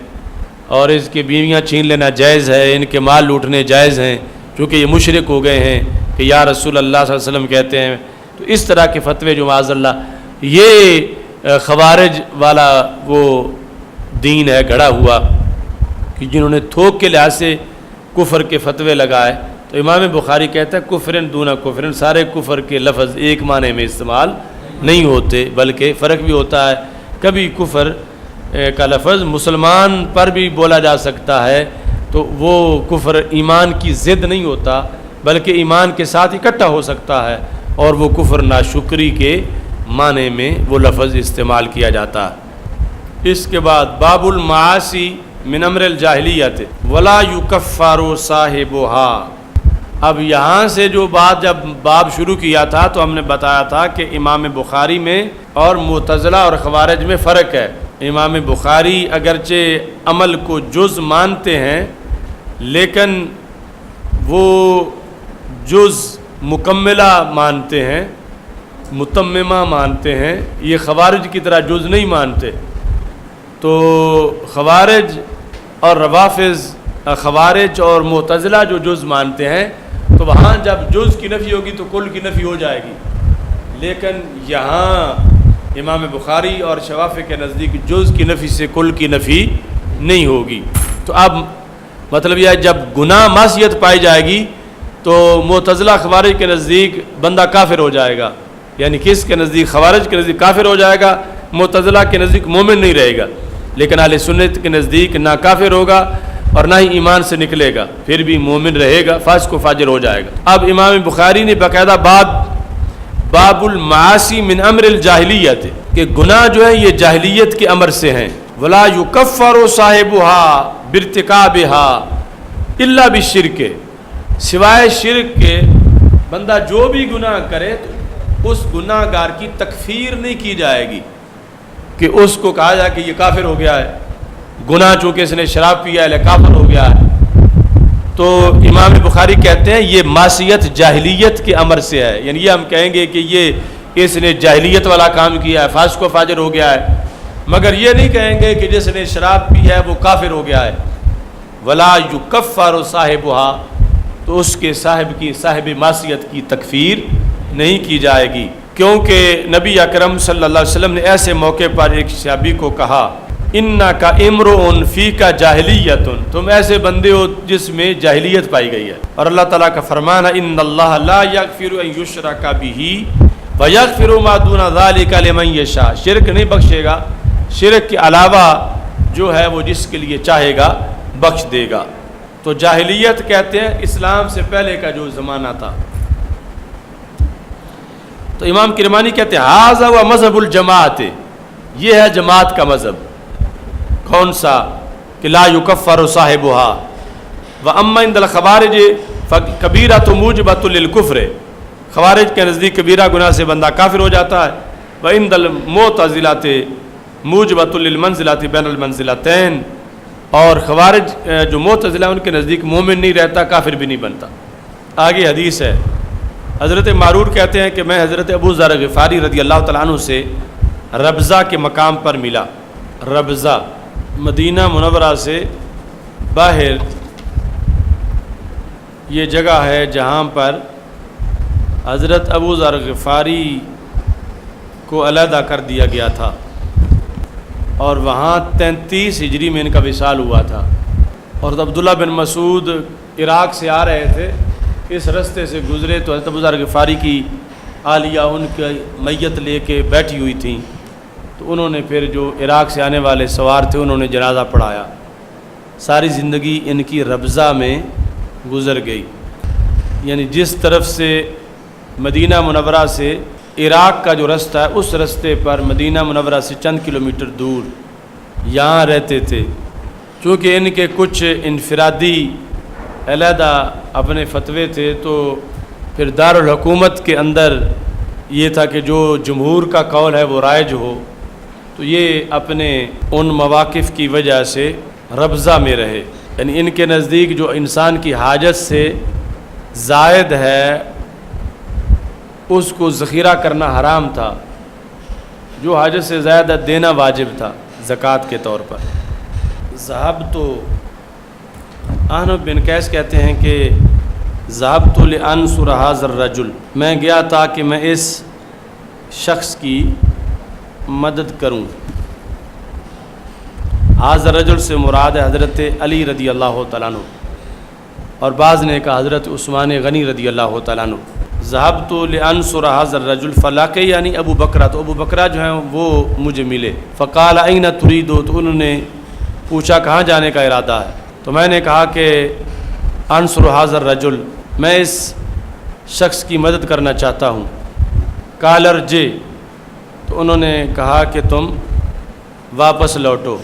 اور اس کی بیویاں چھین لینا جائز ہے، ان کے مال لوٹنے جائز ہیں چونکہ یہ مشرک ہو گئے ہیں کہ یا رسول اللہ صلی اللہ علیہ وسلم کہتے ہیں. تو اس طرح کے فتوے جو معاذ اللہ یہ خوارج والا وہ دین ہے گھڑا ہوا کہ جنہوں نے تھوک کے لحاظ سے کفر کے فتوے لگائے. تو امام بخاری کہتا ہے کفرن دون کفرن، سارے کفر کے لفظ ایک معنی میں استعمال نہیں ہوتے بلکہ فرق بھی ہوتا ہے. کبھی کفر کا لفظ مسلمان پر بھی بولا جا سکتا ہے تو وہ کفر ایمان کی ضد نہیں ہوتا بلکہ ایمان کے ساتھ اکٹھا ہو سکتا ہے، اور وہ کفر ناشکری کے معنی میں وہ لفظ استعمال کیا جاتا ہے. اس کے بعد باب المعاصی من امر الجاہلیت ولا یکفر صاحبها. اب یہاں سے جو بات جب باب شروع کیا تھا تو ہم نے بتایا تھا کہ امام بخاری میں اور معتزلہ اور خوارج میں فرق ہے. امام بخاری اگرچہ عمل کو جز مانتے ہیں لیکن وہ جز مکملہ مانتے ہیں، متممہ مانتے ہیں. یہ خوارج کی طرح جز نہیں مانتے. تو خوارج اور روافض، خوارج اور معتزلہ جو جز مانتے ہیں تو وہاں جب جز کی نفی ہوگی تو کل کی نفی ہو جائے گی، لیکن یہاں امام بخاری اور شوافی کے نزدیک جز کی نفی سے کل کی نفی نہیں ہوگی. تو اب مطلب یہ ہے جب گناہ معصیت پائی جائے گی تو معتزلہ خوارج کے نزدیک بندہ کافر ہو جائے گا. یعنی کس کے نزدیک؟ خوارج کے نزدیک کافر ہو جائے گا، معتزلہ کے نزدیک مومن نہیں رہے گا. لیکن اہل سنت کے نزدیک نہ کافر ہوگا اور نہ ہی ایمان سے نکلے گا، پھر بھی مومن رہے گا، فاسق و فاجر ہو جائے گا. اب امام بخاری نے باقاعدہ باب المعاصی من امر الجاہلیت کہ گناہ جو ہے یہ جاہلیت کے امر سے ہیں. ولا یکفر صاحبها بارتکابها الا بالشرک، سوائے شرک کے بندہ جو بھی گناہ کرے تو اس گناہ گار کی تکفیر نہیں کی جائے گی کہ اس کو کہا جائے کہ یہ کافر ہو گیا ہے، گناہ چونکہ اس نے شراب پیا ہے کافر ہو گیا ہے. تو امام بخاری کہتے ہیں یہ معصیت جاہلیت کے امر سے ہے. یعنی یہ ہم کہیں گے کہ یہ اس نے جاہلیت والا کام کیا ہے، فاسق و فاجر ہو گیا ہے، مگر یہ نہیں کہیں گے کہ جس نے شراب پی ہے وہ کافر ہو گیا ہے. ولا یکفر صاحبها، تو اس کے صاحب معصیت کی تکفیر نہیں کی جائے گی، کیونکہ نبی اکرم صلی اللہ علیہ وسلم نے ایسے موقع پر ایک صحابی کو کہا انکا امرؤ فیکا جاہلیت، تم ایسے بندے ہو جس میں جاہلیت پائی گئی ہے. اور اللہ تعالیٰ کا فرمان ہے ان اللہ لا یغفر ان یشرک بہ ویغفر ما دون ذلک لمن یشاء، شرک نہیں بخشے گا شرک کے علاوہ جو ہے وہ جس کے لیے چاہے گا بخش دے گا۔ تو جاہلیت کہتے ہیں اسلام سے پہلے کا جو زمانہ تھا۔ تو امام کرمانی کہتے ہیں ھذا و مذہب الجماعت، یہ ہے جماعت کا مذہب۔ کون سا؟ کہ لا یکفر صاحبها واما عند الخوارج فکبیرۃ موجبۃ للکفر، خوارج کے نزدیک کبیرہ گناہ سے بندہ کافر ہو جاتا ہے۔ وعند المعتزلۃ موجبۃ للمنزلۃ بین المنزلتین، اور خوارج جو معتزلہ ان کے نزدیک مومن نہیں رہتا، کافر بھی نہیں بنتا۔ آگے حدیث ہے، حضرت معرور کہتے ہیں کہ میں حضرت ابو ذر غفاری رضی اللہ تعالیٰ عنہ سے ربضہ کے مقام پر ملا۔ ربضہ مدینہ منورہ سے باہر یہ جگہ ہے جہاں پر حضرت ابو ذر غفاری کو علیحدہ کر دیا گیا تھا، اور وہاں 33 ہجری میں ان کا وصال ہوا تھا۔ اور عبداللہ بن مسعود عراق سے آ رہے تھے، اس رستے سے گزرے تو حضرت ابو ذر غفاری کی عالیہ ان کی میت لے کے بیٹھی ہوئی تھیں، تو انہوں نے پھر جو عراق سے آنے والے سوار تھے انہوں نے جنازہ پڑھایا۔ ساری زندگی ان کی ربضہ میں گزر گئی، یعنی جس طرف سے مدینہ منورہ سے عراق کا جو رستہ ہے اس رستے پر مدینہ منورہ سے چند کلومیٹر دور یہاں رہتے تھے۔ چونکہ ان کے کچھ انفرادی علیحدہ اپنے فتوے تھے، تو پھر دارالحکومت کے اندر یہ تھا کہ جو جمہور کا قول ہے وہ رائج ہو، تو یہ اپنے ان مواقف کی وجہ سے ربضہ میں رہے۔ یعنی ان کے نزدیک جو انسان کی حاجت سے زائد ہے اس کو ذخیرہ کرنا حرام تھا، جو حاجت سے زیادہ دینا واجب تھا زکوٰۃ کے طور پر۔ ذهبت، احنف بن قیس کہتے ہیں کہ ذهبت لانصر هذا الرجل، میں گیا تھا کہ میں اس شخص کی مدد کروں۔ هذا الرجل سے مراد ہے حضرت علی رضی اللہ تعالیٰ عنہ، اور بعض نے کہا حضرت عثمان غنی رضی اللہ تعالیٰ عنہ۔ ذهبت لانصر هذا الرجل فلاقی، یعنی ابو بکرہ، تو ابو بکرہ جو ہیں وہ مجھے ملے۔ فقال این ترید، تو انہوں نے پوچھا کہاں جانے کا ارادہ ہے؟ تو میں نے کہا کہ انصر هذا الرجل، میں اس شخص کی مدد کرنا چاہتا ہوں۔ قال ارجع، تو انہوں نے کہا کہ تم واپس لوٹو،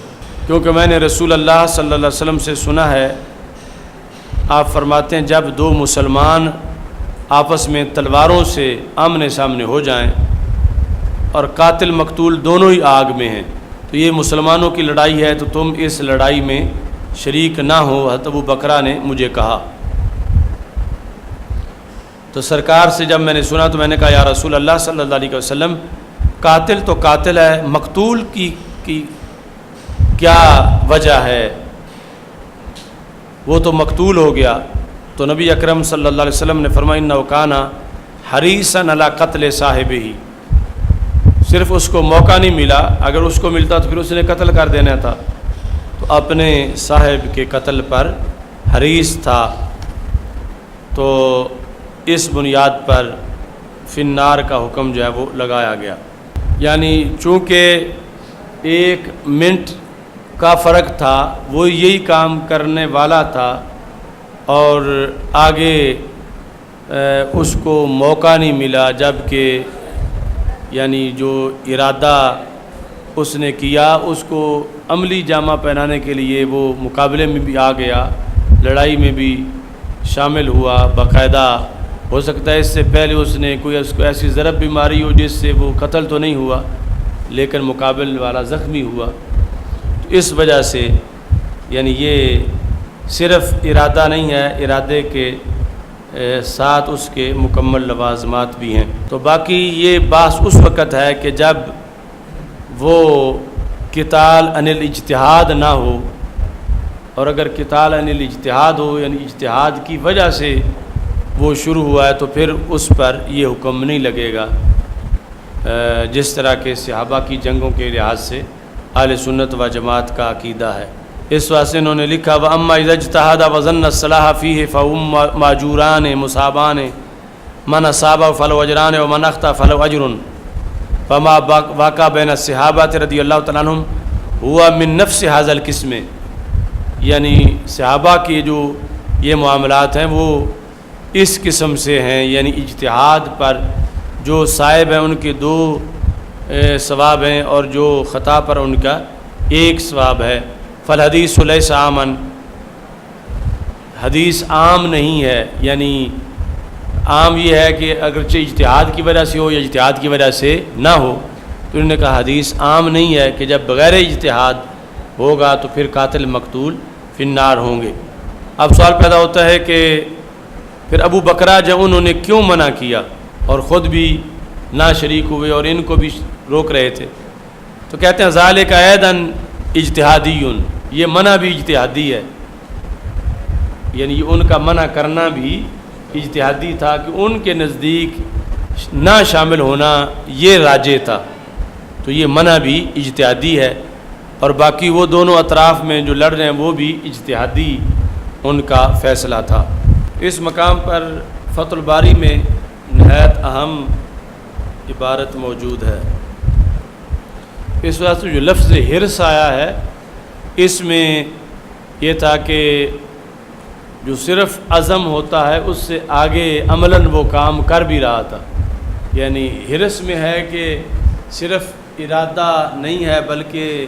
کیونکہ میں نے رسول اللہ صلی اللہ علیہ وسلم سے سنا ہے، آپ فرماتے ہیں جب دو مسلمان آپس میں تلواروں سے آمنے سامنے ہو جائیں اور قاتل مقتول دونوں ہی آگ میں ہیں، تو یہ مسلمانوں کی لڑائی ہے، تو تم اس لڑائی میں شریک نہ ہو، حضرت ابو بکرہ نے مجھے کہا۔ تو سرکار سے جب میں نے سنا تو میں نے کہا یا رسول اللہ صلی اللہ علیہ وسلم، قاتل تو قاتل ہے، مقتول کی کیا وجہ ہے؟ وہ تو مقتول ہو گیا۔ تو نبی اکرم صلی اللہ علیہ وسلم نے فرمایا انہ کان حریصا علی قتل صاحبہ، صرف اس کو موقع نہیں ملا، اگر اس کو ملتا تو پھر اس نے قتل کر دینا تھا، تو اپنے صاحب کے قتل پر حریص تھا۔ تو اس بنیاد پر فی النار کا حکم جو ہے وہ لگایا گیا، یعنی چونکہ 1 منٹ کا فرق تھا، وہ یہی کام کرنے والا تھا اور آگے اس کو موقع نہیں ملا، جبکہ یعنی جو ارادہ اس نے کیا اس کو عملی جامہ پہنانے کے لیے وہ مقابلے میں بھی آ گیا، لڑائی میں بھی شامل ہوا باقاعدہ۔ ہو سکتا ہے اس سے پہلے اس نے کوئی اس کو ایسی ضرب بیماری ہو جس سے وہ قتل تو نہیں ہوا لیکن مقابل والا زخمی ہوا، تو اس وجہ سے یعنی یہ صرف ارادہ نہیں ہے، ارادے کے ساتھ اس کے مکمل لوازمات بھی ہیں۔ تو باقی یہ بحث اس وقت ہے کہ جب وہ قتال عن الاجتہاد نہ ہو، اور اگر قتال عن الاجتہاد ہو یعنی اجتہاد کی وجہ سے وہ شروع ہوا ہے تو پھر اس پر یہ حکم نہیں لگے گا، جس طرح کے صحابہ کی جنگوں کے لحاظ سے اہل سنت و جماعت کا عقیدہ ہے۔ اس واسطے انہوں نے لکھا وَأَمَّا إِذَا اجْتَهَدَ وَظَنَّ الصَّلَاحَ فِيهِ فَهُمْ مَأْجُورَانِ مُصَابَانِ مَنْ أَصَابَهُ فَلَهُ أَجْرَانِ وَمَنْ أَخْطَأَ فَلَهُ أَجْرٌ۔ فما واقع بین الصحابہ رضی اللہ تعالیٰ عنہم ہوا من نفس ھذا القسم، یعنی صحابہ کے جو یہ معاملات ہیں وہ اس قسم سے ہیں، یعنی اجتہاد پر جو صائب ہیں ان کے 2 ثواب ہیں اور جو خطا پر ان کا 1 ثواب ہے۔ فالحدیث لیس عاما، حدیث عام نہیں ہے، یعنی عام یہ ہے کہ اگرچہ اجتہاد کی وجہ سے ہو یا اجتہاد کی وجہ سے نہ ہو، تو انہوں نے کہا حدیث عام نہیں ہے کہ جب بغیر اجتہاد ہوگا تو پھر قاتل مقتول فی النار ہوں گے۔ اب سوال پیدا ہوتا ہے کہ پھر ابو بکرہ جب انہوں نے کیوں منع کیا اور خود بھی نہ شریک ہوئے اور ان کو بھی روک رہے تھے؟ تو کہتے ہیں ذالک ایضاً اجتہادی، یہ منع بھی اجتہادی ہے، یعنی یہ ان کا منع کرنا بھی اجتہادی تھا کہ ان کے نزدیک نہ شامل ہونا یہ راجح تھا، تو یہ منع بھی اجتہادی ہے، اور باقی وہ دونوں اطراف میں جو لڑ رہے ہیں وہ بھی اجتہادی ان کا فیصلہ تھا۔ اس مقام پر فتح الباری میں نہایت اہم عبارت موجود ہے۔ اس وجہ سے جو لفظ حرص آیا ہے اس میں یہ تھا کہ جو صرف عزم ہوتا ہے اس سے آگے عملاً وہ کام کر بھی رہا تھا، یعنی حرص میں ہے کہ صرف ارادہ نہیں ہے بلکہ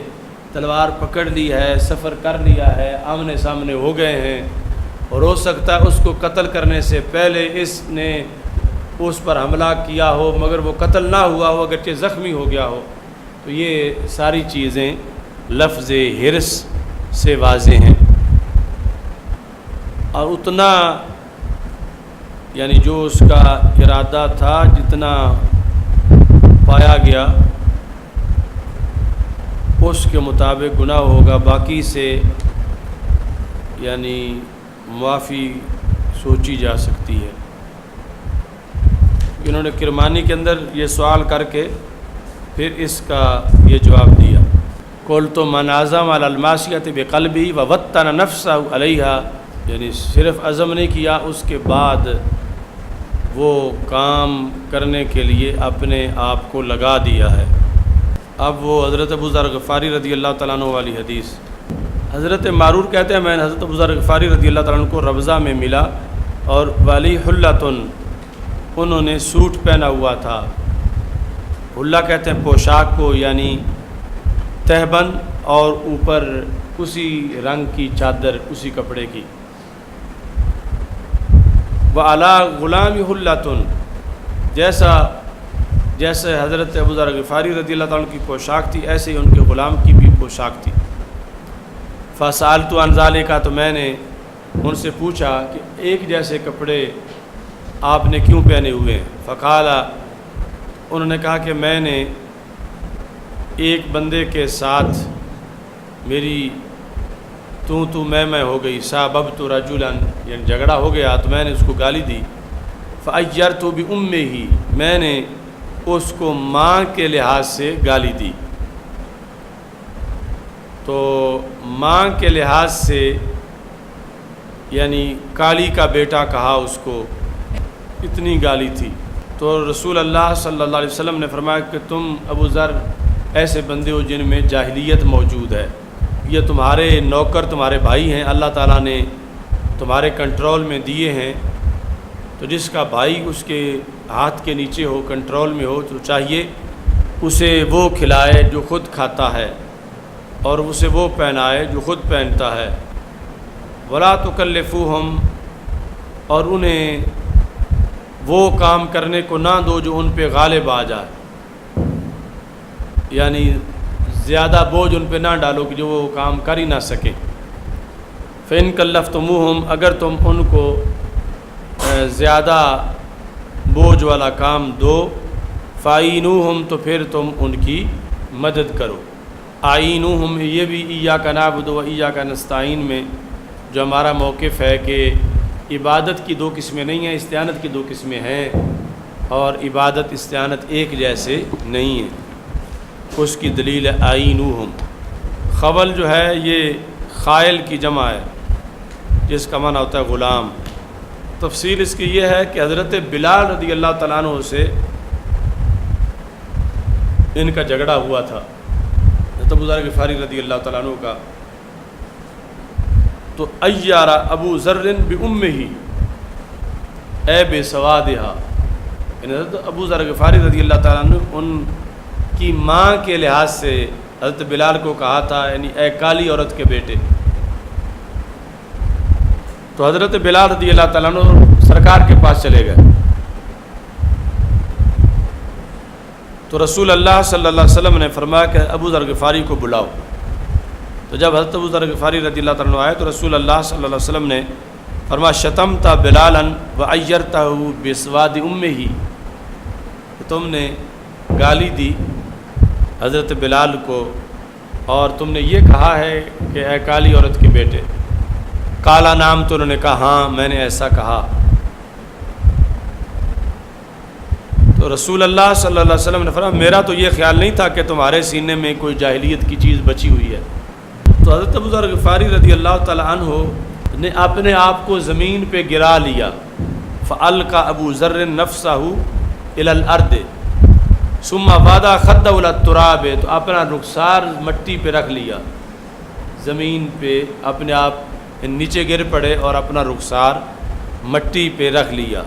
تلوار پکڑ لی ہے، سفر کر لیا ہے، آمنے سامنے ہو گئے ہیں، اور ہو سکتا ہے اس کو قتل کرنے سے پہلے اس نے اس پر حملہ کیا ہو مگر وہ قتل نہ ہوا ہو، اگرچہ زخمی ہو گیا ہو، تو یہ ساری چیزیں لفظ حرص سے واضح ہیں۔ اور اتنا یعنی جو اس کا ارادہ تھا جتنا پایا گیا اس کے مطابق گناہ ہوگا، باقی سے یعنی معافی سوچی جا سکتی ہے۔ انہوں نے کرمانی کے اندر یہ سوال کر کے پھر اس کا یہ جواب دیا، قلت من عزم علی المعصیۃ بقلبہ ووطن نفسہ علیہا، یعنی صرف عزم نہیں کیا، اس کے بعد وہ کام کرنے کے لیے اپنے آپ کو لگا دیا ہے۔ اب وہ حضرت ابو ذر غفاری رضی اللہ تعالیٰ عنہ والی حدیث، حضرت معرور کہتے ہیں میں نے حضرت ابو ذر غفاری رضی اللہ تعالیٰ عنہ کو ربضہ میں ملا اور والی حلتن، انہوں نے سوٹ پہنا ہوا تھا، حلہ کہتے ہیں پوشاک کو، یعنی تہبند اور اوپر اسی رنگ کی چادر اسی کپڑے کی، وعلی غلام حلتن، جیسے حضرت ابو ذر غفاری رضی اللہ تعالیٰ عنہ کی پوشاک تھی ایسے ہی ان کے غلام کی بھی پوشاک تھی۔ فسألت عن ذلک، تو میں نے ان سے پوچھا کہ ایک جیسے کپڑے آپ نے کیوں پہنے ہوئے ہیں؟ فقال، انہوں نے کہا کہ میں نے ایک بندے کے ساتھ میری تو میں ہو گئی، ساببت رجلا، یعنی جھگڑا ہو گیا تو میں نے اس کو گالی دی، فأجرت بأمہ، میں نے اس کو ماں کے لحاظ سے گالی دی، تو ماں کے لحاظ سے یعنی کالی کا بیٹا کہا اس کو، اتنی گالی تھی۔ تو رسول اللہ صلی اللہ علیہ وسلم نے فرمایا کہ تم ابو ذر ایسے بندے ہو جن میں جاہلیت موجود ہے، یہ تمہارے نوکر تمہارے بھائی ہیں، اللہ تعالیٰ نے تمہارے کنٹرول میں دیے ہیں، تو جس کا بھائی اس کے ہاتھ کے نیچے ہو، کنٹرول میں ہو، تو چاہیے اسے وہ کھلائے جو خود کھاتا ہے اور اسے وہ پہنائے جو خود پہنتا ہے، ولا تکلفوہم، اور انہیں وہ کام کرنے کو نہ دو جو ان پہ غالب آ جائے، یعنی زیادہ بوجھ ان پہ نہ ڈالو کہ جو وہ کام کر ہی نہ سکیں۔ فإن کلفتموہم، اگر تم ان کو زیادہ بوجھ والا کام دو، فاعینوہم، تو پھر تم ان کی مدد کرو۔ آئینوہم، یہ بھی ایاک نعبد و ایاک نستعین میں جو ہمارا موقف ہے کہ عبادت کی 2 قسمیں نہیں ہیں، استعانت کی 2 قسمیں ہیں، اور عبادت استعانت ایک جیسے نہیں ہیں، اس کی دلیل ہے آئینوہم۔ خول جو ہے یہ خائل کی جمع ہے جس کا معنی ہوتا ہے غلام۔ تفصیل اس کی یہ ہے کہ حضرت بلال رضی اللہ تعالیٰ عنہ سے ان کا جھگڑا ہوا تھا حضرت ابو ذر غفاری رضی اللہ تعالیٰ عنہ کا. تو ایار ابو ذر بامہ اے بے سوادہا، حضرت ابو ذر غفاری رضی اللہ تعالیٰ عنہ ان کی ماں کے لحاظ سے حضرت بلال کو کہا تھا، یعنی اے کالی عورت کے بیٹے. تو حضرت بلال رضی اللہ تعالیٰ عنہ سرکار کے پاس چلے گئے. تو رسول اللہ صلی اللہ علیہ وسلم نے فرمایا کہ ابو ذر غفاری کو بلاؤ. تو جب حضرت ابو ذر غفاری رضی اللہ تعالیٰ عنہ آئے تو رسول اللہ صلی اللہ علیہ وسلم نے فرمایا شتمت بلالا وعیرتہ بسواد امہ، تم نے گالی دی حضرت بلال کو اور تم نے یہ کہا ہے کہ اے کالی عورت کے بیٹے. کالا نام، تو انہوں نے کہا ہاں میں نے ایسا کہا. تو رسول اللہ صلی اللہ علیہ وسلم نے فرمایا میرا تو یہ خیال نہیں تھا کہ تمہارے سینے میں کوئی جاہلیت کی چیز بچی ہوئی ہے. تو حضرت ابو ذر غفاری رضی اللہ تعالیٰ عنہ نے اپنے آپ کو زمین پہ گرا لیا. فَأَلْقَى ابو ذر نَفْسَهُ إِلَى الْأَرْضِ ثُمَّ وَضَعَ خَدَّهُ إِلَى التُّرَابِ، تو اپنا رخسار مٹی پہ رکھ لیا، زمین پہ اپنے آپ نیچے گر پڑے اور اپنا رخسار مٹی پہ رکھ لیا.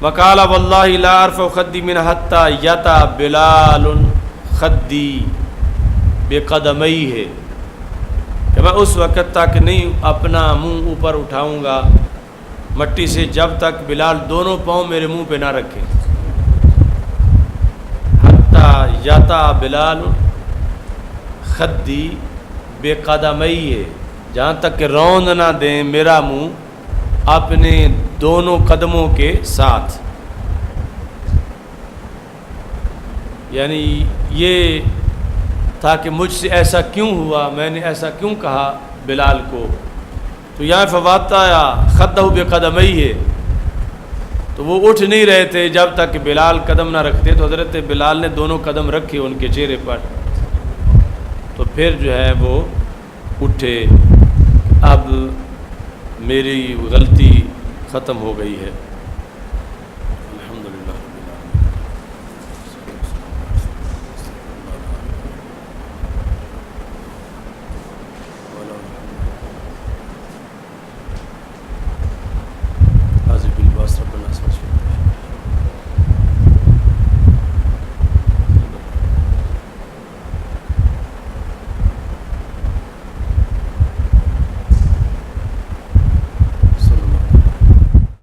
وقال واللہ لا ارفع خدی من حتی یتا بلال خدی بقدمیہ، کہ میں اس وقت تک نہیں اپنا منہ اوپر اٹھاؤں گا مٹی سے جب تک بلال دونوں پاؤں میرے منہ پہ نہ رکھے. حتی یتا بلال خدی بقدمیہ، جہاں تک کہ روند نہ دیں میرا منہ اپنے دونوں قدموں کے ساتھ. یعنی یہ تھا کہ مجھ سے ایسا کیوں ہوا، میں نے ایسا کیوں کہا بلال کو. تو یہاں فواتایا خدہ بقدمیہ، تو وہ اٹھ نہیں رہے تھے جب تک کہ بلال قدم نہ رکھتے. تو حضرت بلال نے دونوں قدم رکھے ان کے چہرے پر، تو پھر جو ہے وہ اٹھے، اب میری غلطی ختم ہو گئی ہے.